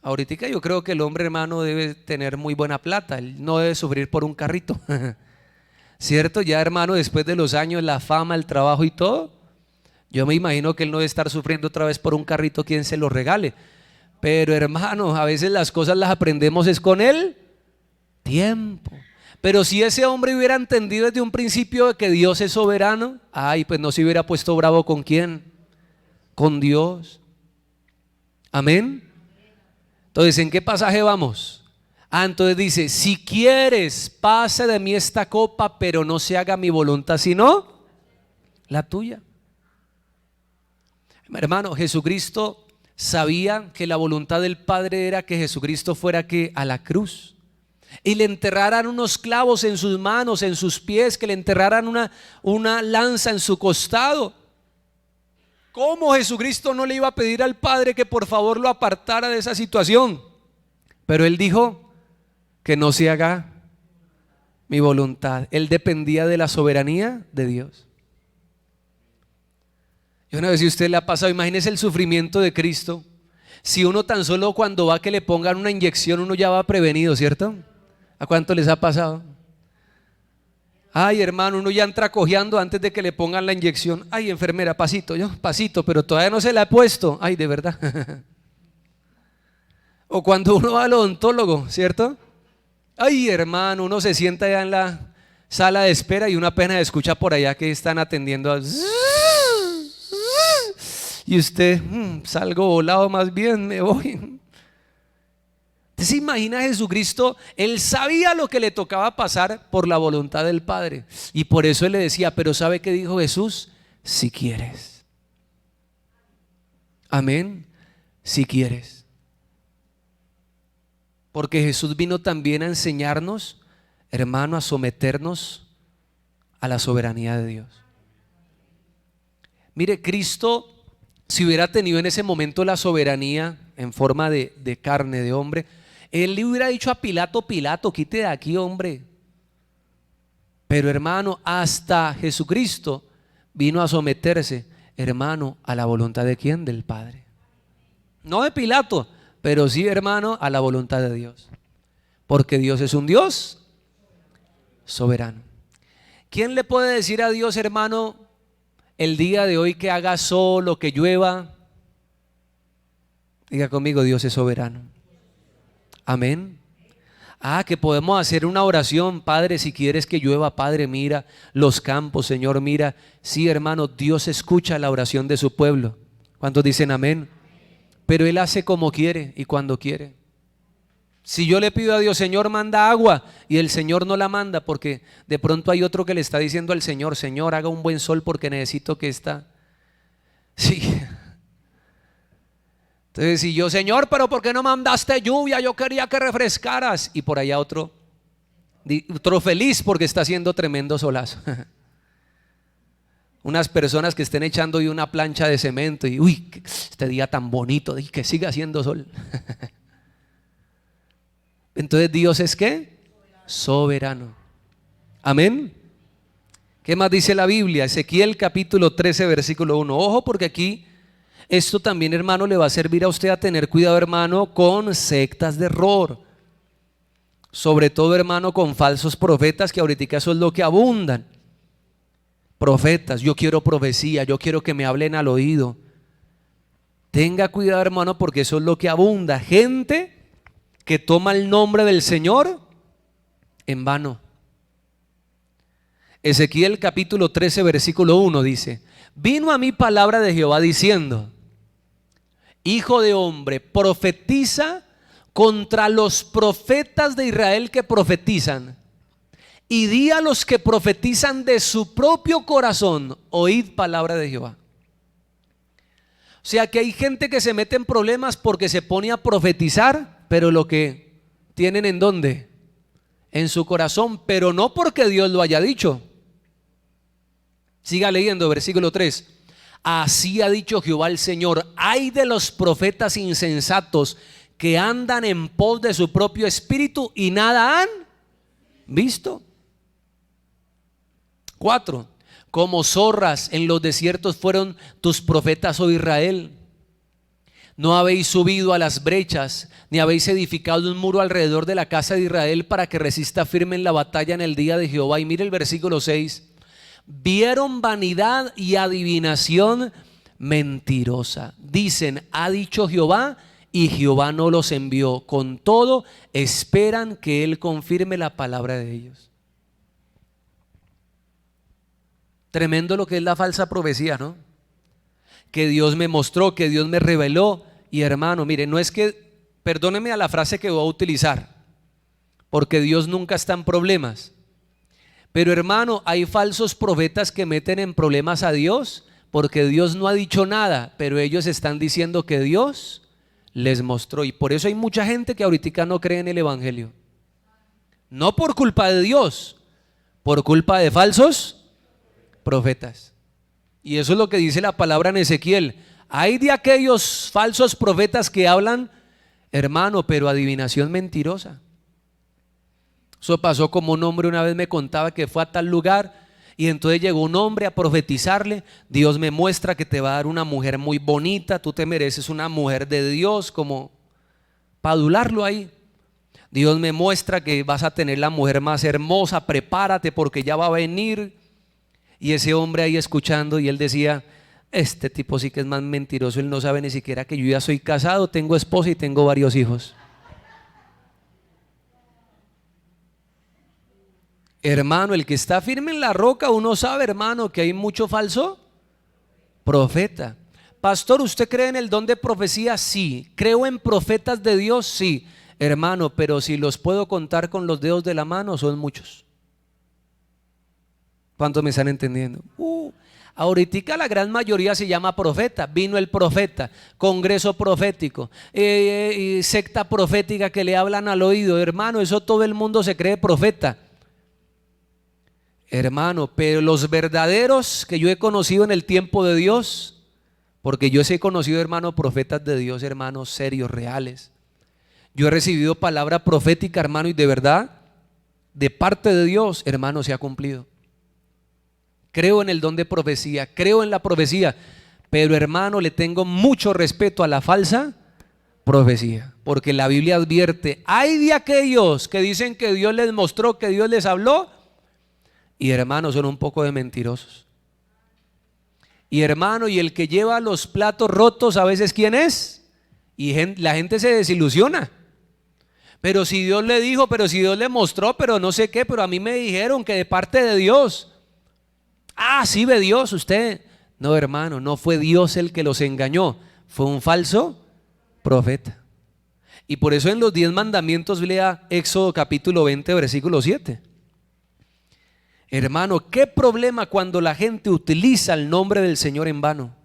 Ahorita yo creo que el hombre, hermano, debe tener muy buena plata. Él no debe sufrir por un carrito. ¿Cierto? Ya, hermano, después de los años, la fama, el trabajo y todo, yo me imagino que él no debe estar sufriendo otra vez por un carrito quien se lo regale. Pero hermano, a veces las cosas las aprendemos es con el tiempo. Pero si ese hombre hubiera entendido desde un principio de que Dios es soberano, ay, pues no se hubiera puesto bravo ¿con quién? Con Dios. Amén. Entonces, ¿en qué pasaje vamos? Entonces dice: si quieres, pase de mí esta copa, pero no se haga mi voluntad sino la tuya. Hermano, Jesucristo sabía que la voluntad del Padre era que Jesucristo fuera que a la cruz y le enterraran unos clavos en sus manos, en sus pies, que le enterraran una lanza en su costado. ¿Cómo Jesucristo no le iba a pedir al Padre que por favor lo apartara de esa situación? Pero él dijo: que no se haga mi voluntad. Él dependía de la soberanía de Dios. Yo una vez, si usted le ha pasado, imagínese el sufrimiento de Cristo. Si uno tan solo cuando va que le pongan una inyección, uno ya va prevenido, ¿cierto? ¿A cuánto les ha pasado? Ay, hermano, uno ya entra cojeando antes de que le pongan la inyección. Ay, enfermera, pasito, yo, pasito, pero todavía no se la ha puesto. Ay, de verdad. O cuando uno va al odontólogo, ¿cierto? Ay, hermano, uno se sienta ya en la sala de espera y una pena escucha por allá que están atendiendo y usted, salgo volado, más bien me voy. ¿Se imagina a Jesucristo? Él sabía lo que le tocaba pasar por la voluntad del Padre, y por eso él le decía: pero ¿sabe qué dijo Jesús? Si quieres. Amén. Si quieres. Porque Jesús vino también a enseñarnos, hermano, a someternos a la soberanía de Dios. Mire, Cristo si hubiera tenido en ese momento la soberanía en forma de carne, de hombre, él le hubiera dicho a Pilato: Pilato, quite de aquí, hombre. Pero hermano, hasta Jesucristo vino a someterse, hermano, a la voluntad de ¿quién? Del Padre. No de Pilato, pero sí, hermano, a la voluntad de Dios. Porque Dios es un Dios soberano. ¿Quién le puede decir a Dios, hermano, el día de hoy que haga sol o que llueva? Diga conmigo: Dios es soberano. Amén. Que podemos hacer una oración: Padre, si quieres que llueva, Padre, mira los campos, Señor, mira. Sí, hermano, Dios escucha la oración de su pueblo. ¿Cuántos dicen amén? Pero Él hace como quiere y cuando quiere. Si yo le pido a Dios: Señor, manda agua, y el Señor no la manda, porque de pronto hay otro que le está diciendo al Señor: Señor, haga un buen sol porque necesito que esta. Sí. Entonces, si yo: Señor, pero ¿por qué no mandaste lluvia? Yo quería que refrescaras. Y por allá otro feliz porque está haciendo tremendo solazo. Unas personas que estén echando hoy una plancha de cemento y uy, este día tan bonito, y que siga haciendo sol. Entonces, Dios es ¿qué? Soberano. Amén. ¿Qué más dice la Biblia? Ezequiel capítulo 13 versículo 1. Ojo, porque aquí esto también, hermano, le va a servir a usted a tener cuidado, hermano, con sectas de error. Sobre todo, hermano, con falsos profetas, que ahorita eso es lo que abundan. Profetas: yo quiero profecía, yo quiero que me hablen al oído. Tenga cuidado, hermano, porque eso es lo que abunda. Gente que toma el nombre del Señor en vano. Ezequiel capítulo 13 versículo 1 dice: vino a mí palabra de Jehová diciendo: hijo de hombre, profetiza contra los profetas de Israel que profetizan, y di a los que profetizan de su propio corazón: oíd palabra de Jehová. O sea que hay gente que se mete en problemas porque se pone a profetizar, pero lo que tienen ¿en dónde? En su corazón, pero no porque Dios lo haya dicho. Siga leyendo, versículo 3. Así ha dicho Jehová el Señor: ay de los profetas insensatos que andan en pos de su propio espíritu y nada han visto. 4. Como zorras en los desiertos fueron tus profetas, oh Israel. No habéis subido a las brechas, ni habéis edificado un muro alrededor de la casa de Israel para que resista firme en la batalla en el día de Jehová. Y mire el versículo 6. Vieron vanidad y adivinación mentirosa. Dicen: ha dicho Jehová, y Jehová no los envió. Con todo, esperan que Él confirme la palabra de ellos. Tremendo lo que es la falsa profecía, ¿no? Que Dios me mostró, que Dios me reveló. Y hermano, mire, no es que, perdóneme a la frase que voy a utilizar, porque Dios nunca está en problemas. Pero hermano, hay falsos profetas que meten en problemas a Dios porque Dios no ha dicho nada, pero ellos están diciendo que Dios les mostró. Y por eso hay mucha gente que ahorita no cree en el evangelio. No por culpa de Dios, por culpa de falsos profetas. Y eso es lo que dice la palabra en Ezequiel: hay de aquellos falsos profetas que hablan, hermano, pero adivinación mentirosa. Eso pasó como un hombre una vez me contaba que fue a tal lugar y entonces llegó un hombre a profetizarle: Dios me muestra que te va a dar una mujer muy bonita, tú te mereces una mujer de Dios, como para adularlo ahí. Dios me muestra que vas a tener la mujer más hermosa, prepárate porque ya va a venir. Y ese hombre ahí escuchando, y él decía: este tipo sí que es más mentiroso, él no sabe ni siquiera que yo ya soy casado, tengo esposa y tengo varios hijos. Hermano, el que está firme en la roca, uno sabe, hermano, que hay mucho falso profeta. Pastor, ¿usted cree en el don de profecía? Sí. ¿Creo en profetas de Dios? Sí. Hermano, pero si los puedo contar con los dedos de la mano, son muchos. ¿Cuántos me están entendiendo? Ahorita la gran mayoría se llama profeta. Vino el profeta, congreso profético, secta profética que le hablan al oído. Hermano, eso todo el mundo se cree profeta. Hermano, pero los verdaderos que yo he conocido en el tiempo de Dios, Porque yo sí he conocido, hermano, profetas de Dios, hermanos, serios, reales. Yo he recibido palabra profética, hermano, y de verdad, de parte de Dios, hermano, se ha cumplido. Creo en el don de profecía, creo en la profecía, pero hermano, le tengo mucho respeto a la falsa profecía, porque la Biblia advierte, hay de aquellos que dicen que Dios les mostró, que Dios les habló, y hermanos, son un poco de mentirosos. Y hermano, y el que lleva los platos rotos a veces, ¿quién es? Y la gente se desilusiona. Pero si Dios le dijo, pero si Dios le mostró, pero no sé qué, pero a mí me dijeron que de parte de Dios. Ah, sí ve Dios usted. No, hermano, no fue Dios el que los engañó, fue un falso profeta. Y por eso en los 10 mandamientos lea Éxodo capítulo 20 versículo 7. Hermano, qué problema cuando la gente utiliza el nombre del Señor en vano.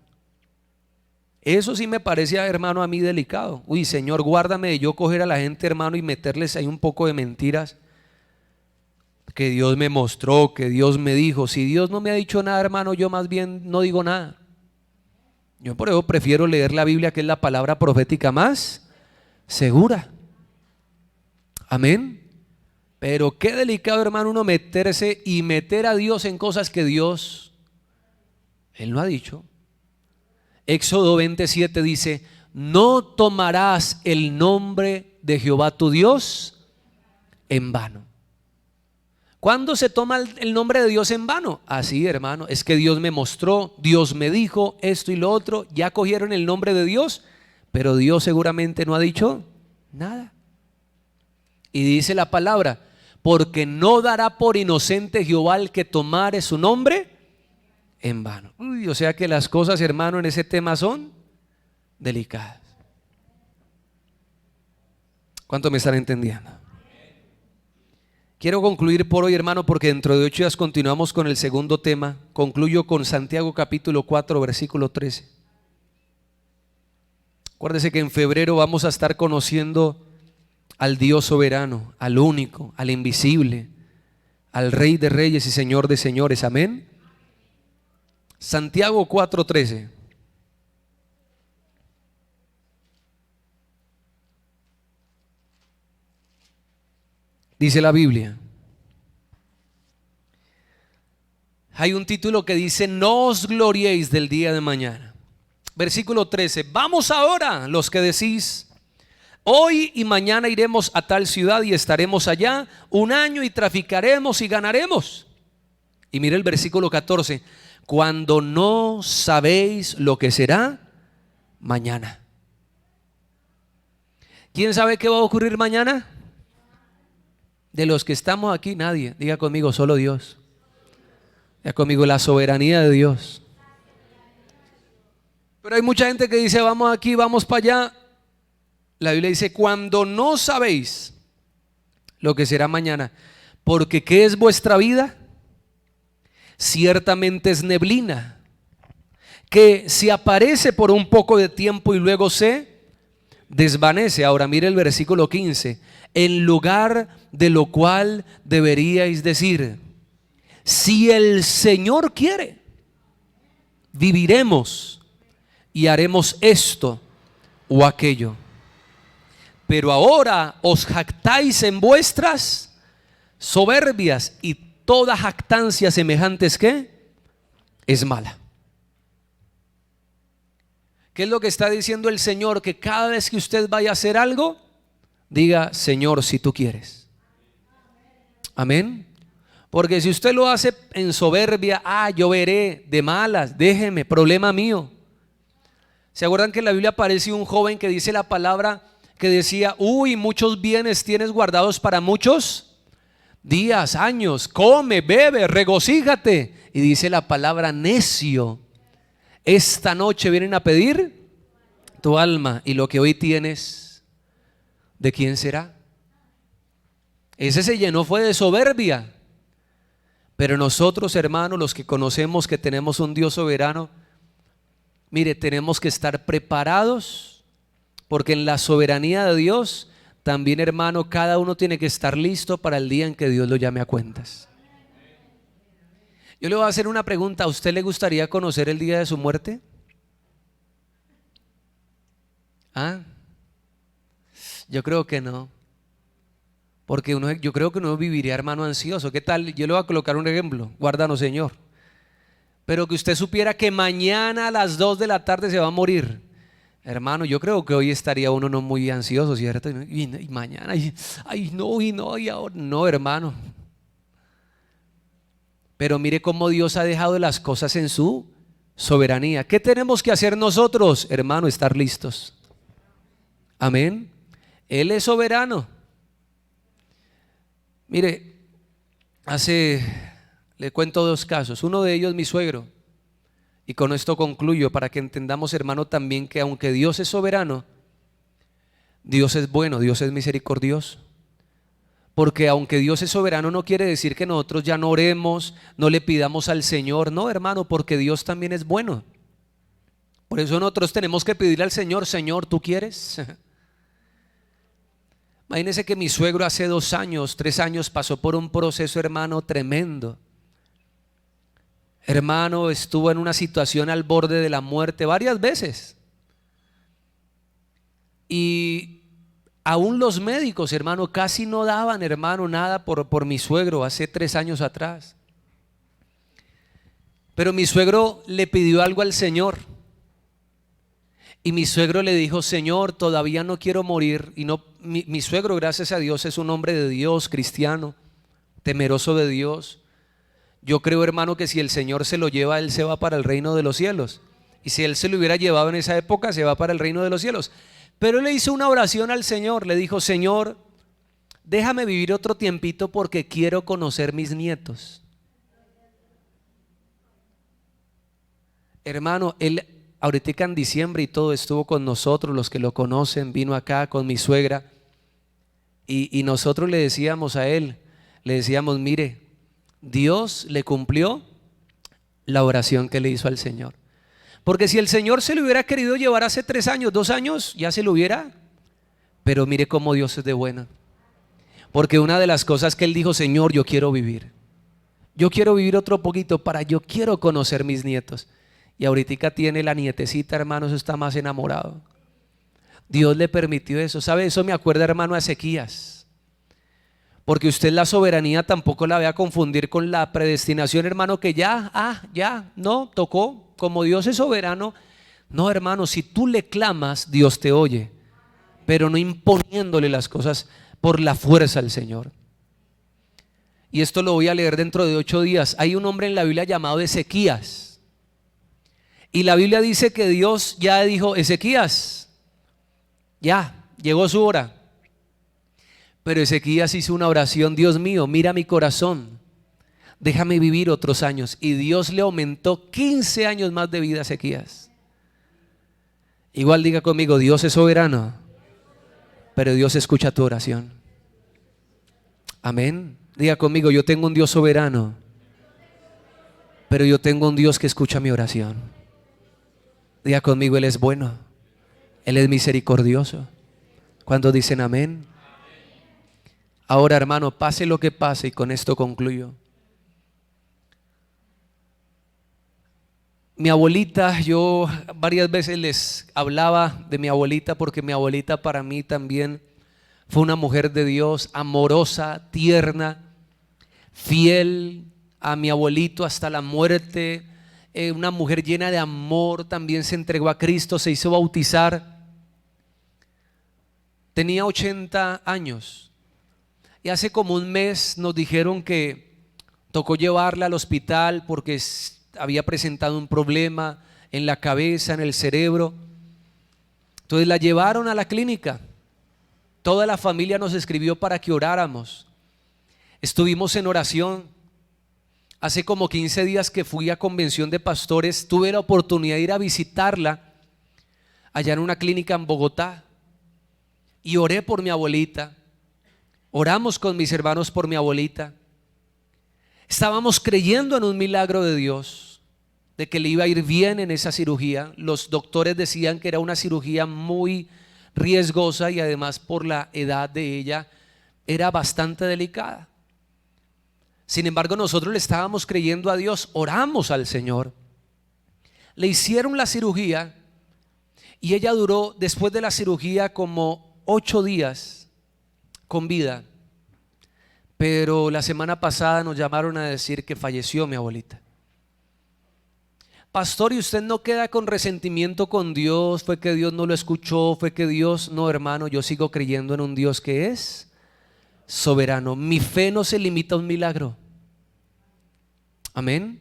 Eso sí me parecía, hermano, a mí delicado. Uy, Señor, guárdame de yo coger a la gente, hermano, y meterles ahí un poco de mentiras. Que Dios me mostró, que Dios me dijo. Si Dios no me ha dicho nada, hermano, yo más bien no digo nada. Yo por eso prefiero leer la Biblia, que es la palabra profética más segura. Amén. Pero qué delicado, hermano, uno meterse y meter a Dios en cosas que Dios, Él no ha dicho. Éxodo 27 dice, no tomarás el nombre de Jehová tu Dios en vano. ¿Cuándo se toma el nombre de Dios en vano? Así, hermano, es que Dios me mostró, Dios me dijo esto y lo otro. Ya cogieron el nombre de Dios, pero Dios seguramente no ha dicho nada. Y dice la palabra, porque no dará por inocente Jehová el que tomare su nombre en vano. Uy, o sea que las cosas, hermano, en ese tema son delicadas. ¿Cuánto me están entendiendo? Quiero concluir por hoy, hermano, porque dentro de 8 días continuamos con el segundo tema. Concluyo con Santiago capítulo 4 versículo 13. Acuérdese que en febrero vamos a estar conociendo al Dios soberano, al único, al invisible, al Rey de reyes y Señor de señores. Amén. Santiago 4:13. Dice la Biblia. Hay un título que dice, no os gloriéis del día de mañana. Versículo 13. Vamos ahora, los que decís, hoy y mañana iremos a tal ciudad y estaremos allá un año y traficaremos y ganaremos. Y mire el versículo 14. Cuando no sabéis lo que será mañana. ¿Quién sabe qué va a ocurrir mañana? De los que estamos aquí, nadie. Diga conmigo, solo Dios. Diga conmigo, la soberanía de Dios. Pero hay mucha gente que dice, vamos aquí, vamos para allá. La Biblia dice, cuando no sabéis lo que será mañana, porque ¿qué es vuestra vida? Ciertamente es neblina, que se aparece por un poco de tiempo y luego se desvanece. Ahora mire el versículo 15. En lugar de lo cual deberíais decir, si el Señor quiere, viviremos y haremos esto o aquello. Pero ahora os jactáis en vuestras soberbias, y toda jactancia semejante es ¿qué? Es mala. ¿Qué es lo que está diciendo el Señor? Que cada vez que usted vaya a hacer algo, diga, Señor, si tú quieres. Amén. Porque si usted lo hace en soberbia, yo veré, de malas, déjeme, problema mío. ¿Se acuerdan que en la Biblia aparece un joven que dice la palabra, que decía, uy, muchos bienes tienes guardados para muchos días, años, come, bebe, regocíjate? Y dice la palabra, necio, esta noche vienen a pedir tu alma, y lo que hoy tienes, ¿de quién será? Ese se llenó fue de soberbia. Pero nosotros, hermanos, los que conocemos que tenemos un Dios soberano, mire, tenemos que estar preparados, porque en la soberanía de Dios también, hermano, cada uno tiene que estar listo para el día en que Dios lo llame a cuentas. Yo le voy a hacer una pregunta. ¿A usted le gustaría conocer el día de su muerte? ¿Ah? Yo creo que no. Porque yo creo que uno viviría, hermano, ansioso. ¿Qué tal? Yo le voy a colocar un ejemplo. Guárdanos, Señor. Pero que usted supiera que mañana a las 2 de la tarde se va a morir. Hermano, yo creo que hoy estaría uno no muy ansioso, ¿cierto? Y mañana, ay, no, y ahora. No, hermano. Pero mire cómo Dios ha dejado las cosas en su soberanía. ¿Qué tenemos que hacer nosotros, hermano? Estar listos. Amén. Él es soberano. Mire, le cuento dos casos. Uno de ellos, mi suegro. Y con esto concluyo para que entendamos, hermano, también que aunque Dios es soberano, Dios es bueno, Dios es misericordioso. Porque aunque Dios es soberano no quiere decir que nosotros ya no oremos, no le pidamos al Señor. No, hermano, porque Dios también es bueno. Por eso nosotros tenemos que pedirle al Señor: Señor, ¿tú quieres? Imagínense que mi suegro hace 2 años, 3 años pasó por un proceso, hermano, tremendo. Hermano, estuvo en una situación al borde de la muerte varias veces. Y aún los médicos, hermano, casi no daban, hermano, nada por mi suegro hace 3 años atrás. Pero mi suegro le pidió algo al Señor. Y mi suegro le dijo: Señor, todavía no quiero morir. Y no, mi suegro, gracias a Dios, es un hombre de Dios, cristiano, temeroso de Dios. Yo creo, hermano, que si el Señor se lo lleva, él se va para el reino de los cielos. Y si él se lo hubiera llevado en esa época, se va para el reino de los cielos. Pero él le hizo una oración al Señor. Le dijo: Señor, déjame vivir otro tiempito porque quiero conocer mis nietos. Hermano, él ahorita en diciembre y todo estuvo con nosotros, los que lo conocen, vino acá con mi suegra. Y nosotros le decíamos a él, le decíamos: mire, Dios le cumplió la oración que le hizo al Señor. Porque si el Señor se lo hubiera querido llevar hace 3 años, 2 años, ya se lo hubiera. Pero mire cómo Dios es de buena. Porque una de las cosas que él dijo: Señor, yo quiero vivir otro poquito yo quiero conocer mis nietos. Y ahorita tiene la nietecita, hermano, eso está más enamorado. Dios le permitió eso. ¿Sabe? Eso me acuerda, hermano, a Ezequías. Porque usted la soberanía tampoco la vaya a confundir con la predestinación, hermano, que ya, no, tocó. Como Dios es soberano. No, hermano, si tú le clamas, Dios te oye. Pero no imponiéndole las cosas por la fuerza al Señor. Y esto lo voy a leer dentro de 8 días. Hay un hombre en la Biblia llamado Ezequías. Y la Biblia dice que Dios ya dijo: Ezequías, ya, llegó su hora. Pero Ezequías hizo una oración: Dios mío, mira mi corazón, déjame vivir otros años. Y Dios le aumentó 15 años más de vida a Ezequías. Igual diga conmigo: Dios es soberano, pero Dios escucha tu oración. Amén. Diga conmigo: yo tengo un Dios soberano, pero yo tengo un Dios que escucha mi oración. Diga conmigo: Él es bueno, Él es misericordioso. ¿Cuántos dicen amén? Ahora, hermano, pase lo que pase, y con esto concluyo. Mi abuelita, yo varias veces les hablaba de mi abuelita, porque mi abuelita para mí también fue una mujer de Dios, amorosa, tierna, fiel a mi abuelito hasta la muerte. Una mujer llena de amor, también se entregó a Cristo, se hizo bautizar. Tenía 80 años. Y hace como un mes nos dijeron que tocó llevarla al hospital porque había presentado un problema en la cabeza, en el cerebro. Entonces la llevaron a la clínica. Toda la familia nos escribió para que oráramos. Estuvimos en oración. Hace como 15 días que fui a convención de pastores, tuve la oportunidad de ir a visitarla allá en una clínica en Bogotá. Y oré por mi abuelita. Oramos con mis hermanos por mi abuelita. Estábamos creyendo en un milagro de Dios, de que le iba a ir bien en esa cirugía. Los doctores decían que era una cirugía muy riesgosa y además por la edad de ella era bastante delicada. Sin embargo, nosotros le estábamos creyendo a Dios, oramos al Señor. Le hicieron la cirugía Y ella duró después de la cirugía como 8 días con vida. Pero la semana pasada nos llamaron a decir que falleció mi abuelita. Pastor, ¿y usted no queda con resentimiento con Dios? ¿Fue que Dios no lo escuchó? ¿Fue que Dios? No, hermano, yo sigo creyendo en un Dios que es soberano. Mi fe no se limita a un milagro. Amén.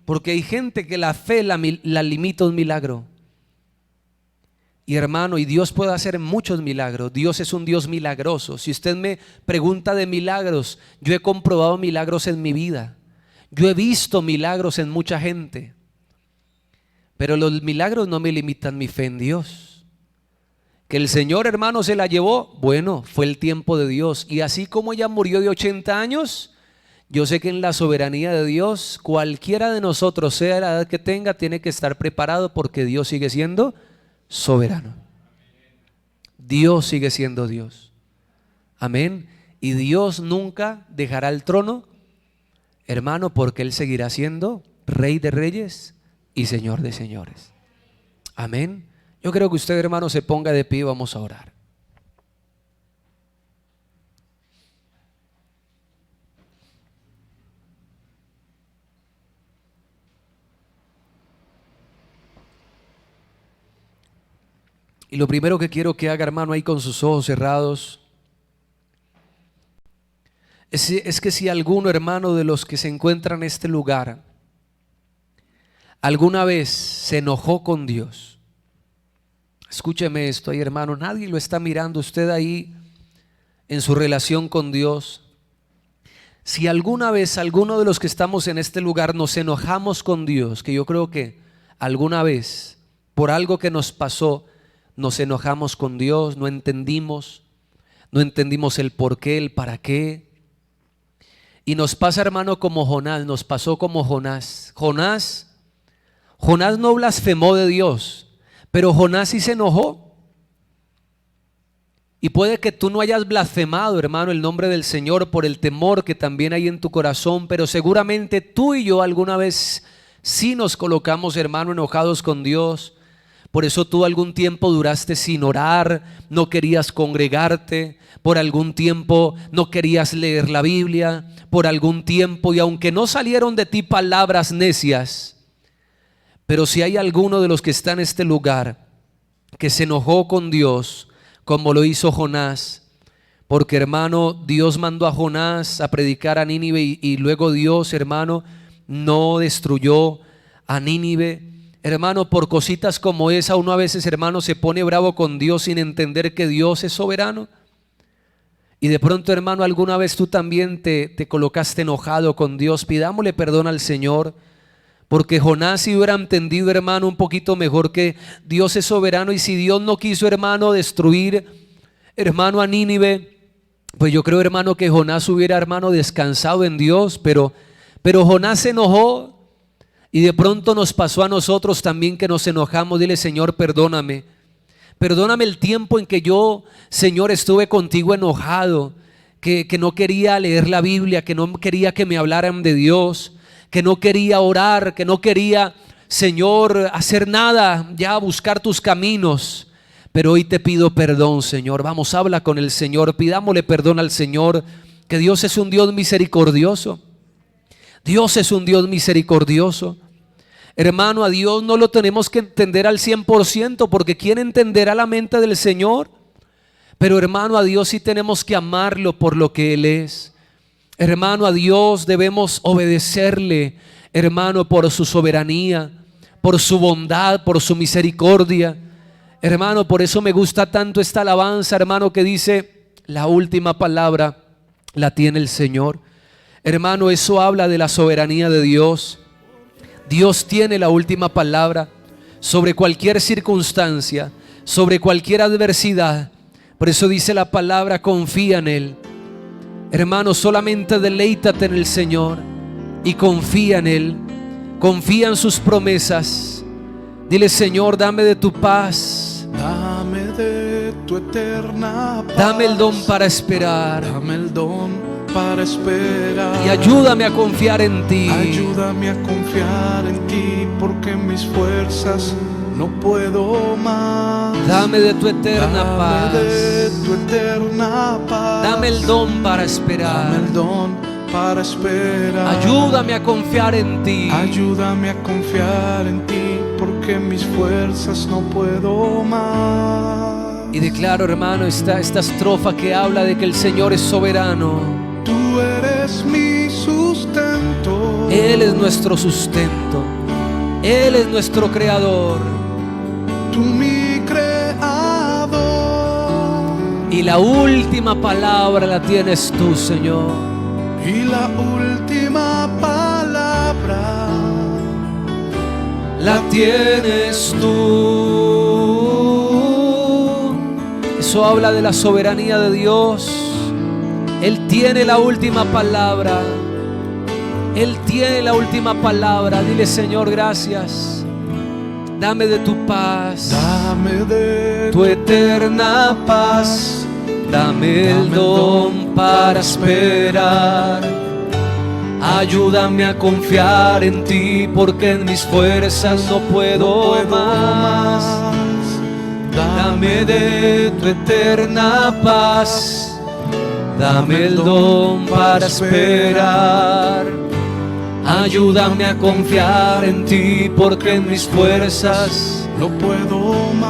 Porque hay gente que la fe la limita a un milagro. Y hermano, y Dios puede hacer muchos milagros. Dios es un Dios milagroso. Si usted me pregunta de milagros, yo he comprobado milagros en mi vida. Yo he visto milagros en mucha gente. Pero los milagros no me limitan mi fe en Dios. Que el Señor, hermano, se la llevó, bueno, fue el tiempo de Dios. Y así como ella murió de 80 años, yo sé que en la soberanía de Dios, cualquiera de nosotros, sea la edad que tenga, tiene que estar preparado, porque Dios sigue siendo soberano. Dios sigue siendo Dios. Amén. Y Dios nunca dejará el trono, hermano, porque Él seguirá siendo Rey de Reyes y Señor de señores. Amén. Yo creo que usted, hermano, se ponga de pie y vamos a orar. Y lo primero que quiero que haga, hermano, ahí con sus ojos cerrados, es que si alguno, hermano, de los que se encuentran en este lugar alguna vez se enojó con Dios, escúcheme esto ahí, hermano, nadie lo está mirando, usted ahí en su relación con Dios. Si alguna vez alguno de los que estamos en este lugar nos enojamos con Dios, que yo creo que alguna vez por algo que nos pasó nos enojamos con Dios, no entendimos el por qué, el para qué. Y nos pasa, hermano, como Jonás, nos pasó como Jonás. Jonás no blasfemó de Dios, pero Jonás sí se enojó. Y puede que tú no hayas blasfemado, hermano, el nombre del Señor por el temor que también hay en tu corazón, pero seguramente tú y yo alguna vez sí nos colocamos, hermano, enojados con Dios. Por eso tú algún tiempo duraste sin orar, no querías congregarte, por algún tiempo no querías leer la Biblia, por algún tiempo, y aunque no salieron de ti palabras necias, pero si hay alguno de los que está en este lugar que se enojó con Dios, como lo hizo Jonás, porque, hermano, Dios mandó a Jonás a predicar a Nínive y luego Dios, hermano, no destruyó a Nínive. Hermano, por cositas como esa uno a veces, hermano, se pone bravo con Dios sin entender que Dios es soberano. Y de pronto, hermano, alguna vez tú también te colocaste enojado con Dios. Pidámosle perdón al Señor, porque Jonás si hubiera entendido, hermano, un poquito mejor que Dios es soberano, y si Dios no quiso, hermano, destruir, hermano, a Nínive, pues yo creo, hermano, que Jonás hubiera, hermano, descansado en Dios, pero Jonás se enojó. Y de pronto nos pasó a nosotros también que nos enojamos. Dile: Señor, perdóname el tiempo en que yo, Señor, estuve contigo enojado, que no quería leer la Biblia, que no quería que me hablaran de Dios, que no quería orar, que no quería, Señor, hacer nada, ya buscar tus caminos. Pero hoy te pido perdón, Señor. Vamos, habla con el Señor, pidámosle perdón al Señor, que Dios es un Dios misericordioso. Dios es un Dios misericordioso. Hermano, a Dios no lo tenemos que entender al 100%, porque ¿quién entenderá la mente del Señor? Pero, hermano, a Dios sí tenemos que amarlo por lo que Él es. Hermano, a Dios debemos obedecerle, hermano, por su soberanía, por su bondad, por su misericordia. Hermano, por eso me gusta tanto esta alabanza, hermano, que dice: la última palabra la tiene el Señor. Hermano, eso habla de la soberanía de Dios. Dios tiene la última palabra sobre cualquier circunstancia, sobre cualquier adversidad. Por eso dice la palabra: confía en Él. Hermano, solamente deleítate en el Señor y confía en Él. Confía en sus promesas. Dile: Señor, dame de tu paz. Dame de tu eterna paz. Dame el don para esperar. Dame el don para esperar. Y ayúdame a confiar en ti. Ayúdame a confiar en ti, porque mis fuerzas no puedo más. Dame de tu eterna paz. Dame de tu eterna paz. Dame el don para esperar. Dame el don para esperar. Ayúdame a confiar en ti. Ayúdame a confiar en ti, porque mis fuerzas no puedo más. Y declaro, hermano, esta estrofa que habla de que el Señor es soberano. Tú eres mi sustento. Él es nuestro sustento. Él es nuestro creador. Tú mi creador. Y la última palabra la tienes tú, Señor. Y la última palabra La tienes tú. Eso habla de la soberanía de Dios. Él tiene la última palabra. Él tiene la última palabra. Dile, Señor, gracias. Dame de tu paz. Dame de Tu eterna paz. Dame el don para esperar. Ayúdame a confiar en ti, porque en mis fuerzas no puedo más. Dame de tu eterna paz. Dame el don para esperar. Ayúdame a confiar en ti, porque en mis fuerzas no puedo más.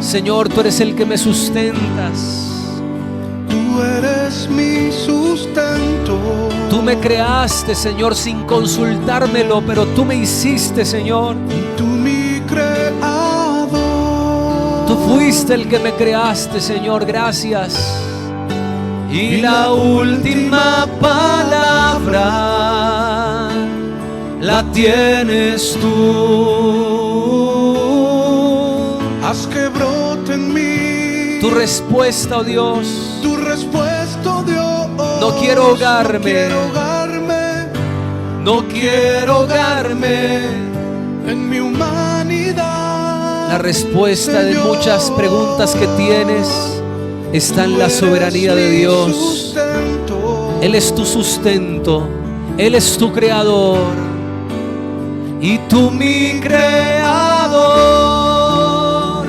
Señor, tú eres el que me sustentas. Tú eres mi sustento. Tú me creaste, Señor, sin consultármelo, pero tú me hiciste, Señor. Tú mi creador. Tú fuiste el que me creaste, Señor, gracias. Y la última palabra la tienes tú. Haz que brote en mí Tu respuesta, oh Dios. tu respuesta, oh Dios. No quiero ahogarme. No quiero ahogarme No quiero ahogarme. en mi humanidad. La respuesta de Señor, muchas preguntas que tienes está en la soberanía de Dios. Sustento. Él es tu sustento. Él es tu creador. Y tú mi creador.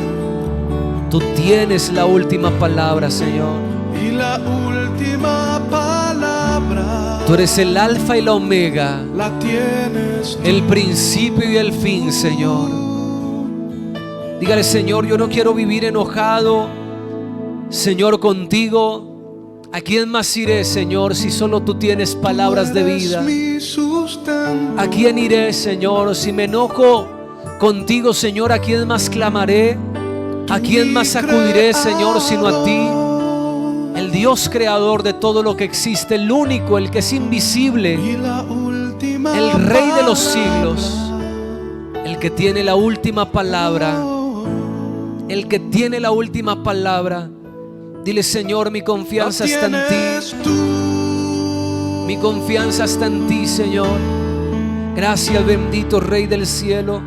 Tú tienes la última palabra, Señor. Y la última palabra Tú eres el alfa y la omega, la tienes tú. el principio y el fin, Señor. Dígale, Señor, yo no quiero vivir enojado, Señor, contigo. ¿A quién más iré, Señor, si solo tú tienes palabras de vida? Mi sustento. ¿A quién iré, Señor? Si me enojo contigo, Señor, ¿a quién más clamaré? ¿A quién más acudiré, Señor, sino a ti? El Dios creador de todo lo que existe, el único, el que es invisible, Y la última el Rey de los palabra, siglos, el que tiene la última palabra, el que tiene la última palabra. Dile, Señor, mi confianza está en tienes ti. tú. Mi confianza está en ti, Señor. Gracias, bendito Rey del cielo.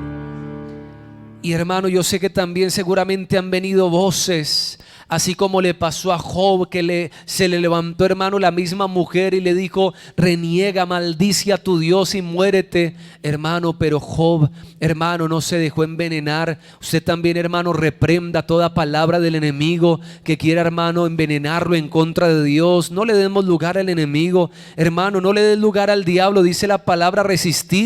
Y hermano, yo sé que también seguramente han venido voces, así como le pasó a Job, que se le levantó, hermano, la misma mujer y le dijo: reniega, maldice a tu Dios y muérete, hermano. Pero Job, hermano, no se dejó envenenar. Usted también, hermano, reprenda toda palabra del enemigo que quiera, hermano, envenenarlo en contra de Dios. No le demos lugar al enemigo, hermano, no le des lugar al diablo. Dice la palabra: resistir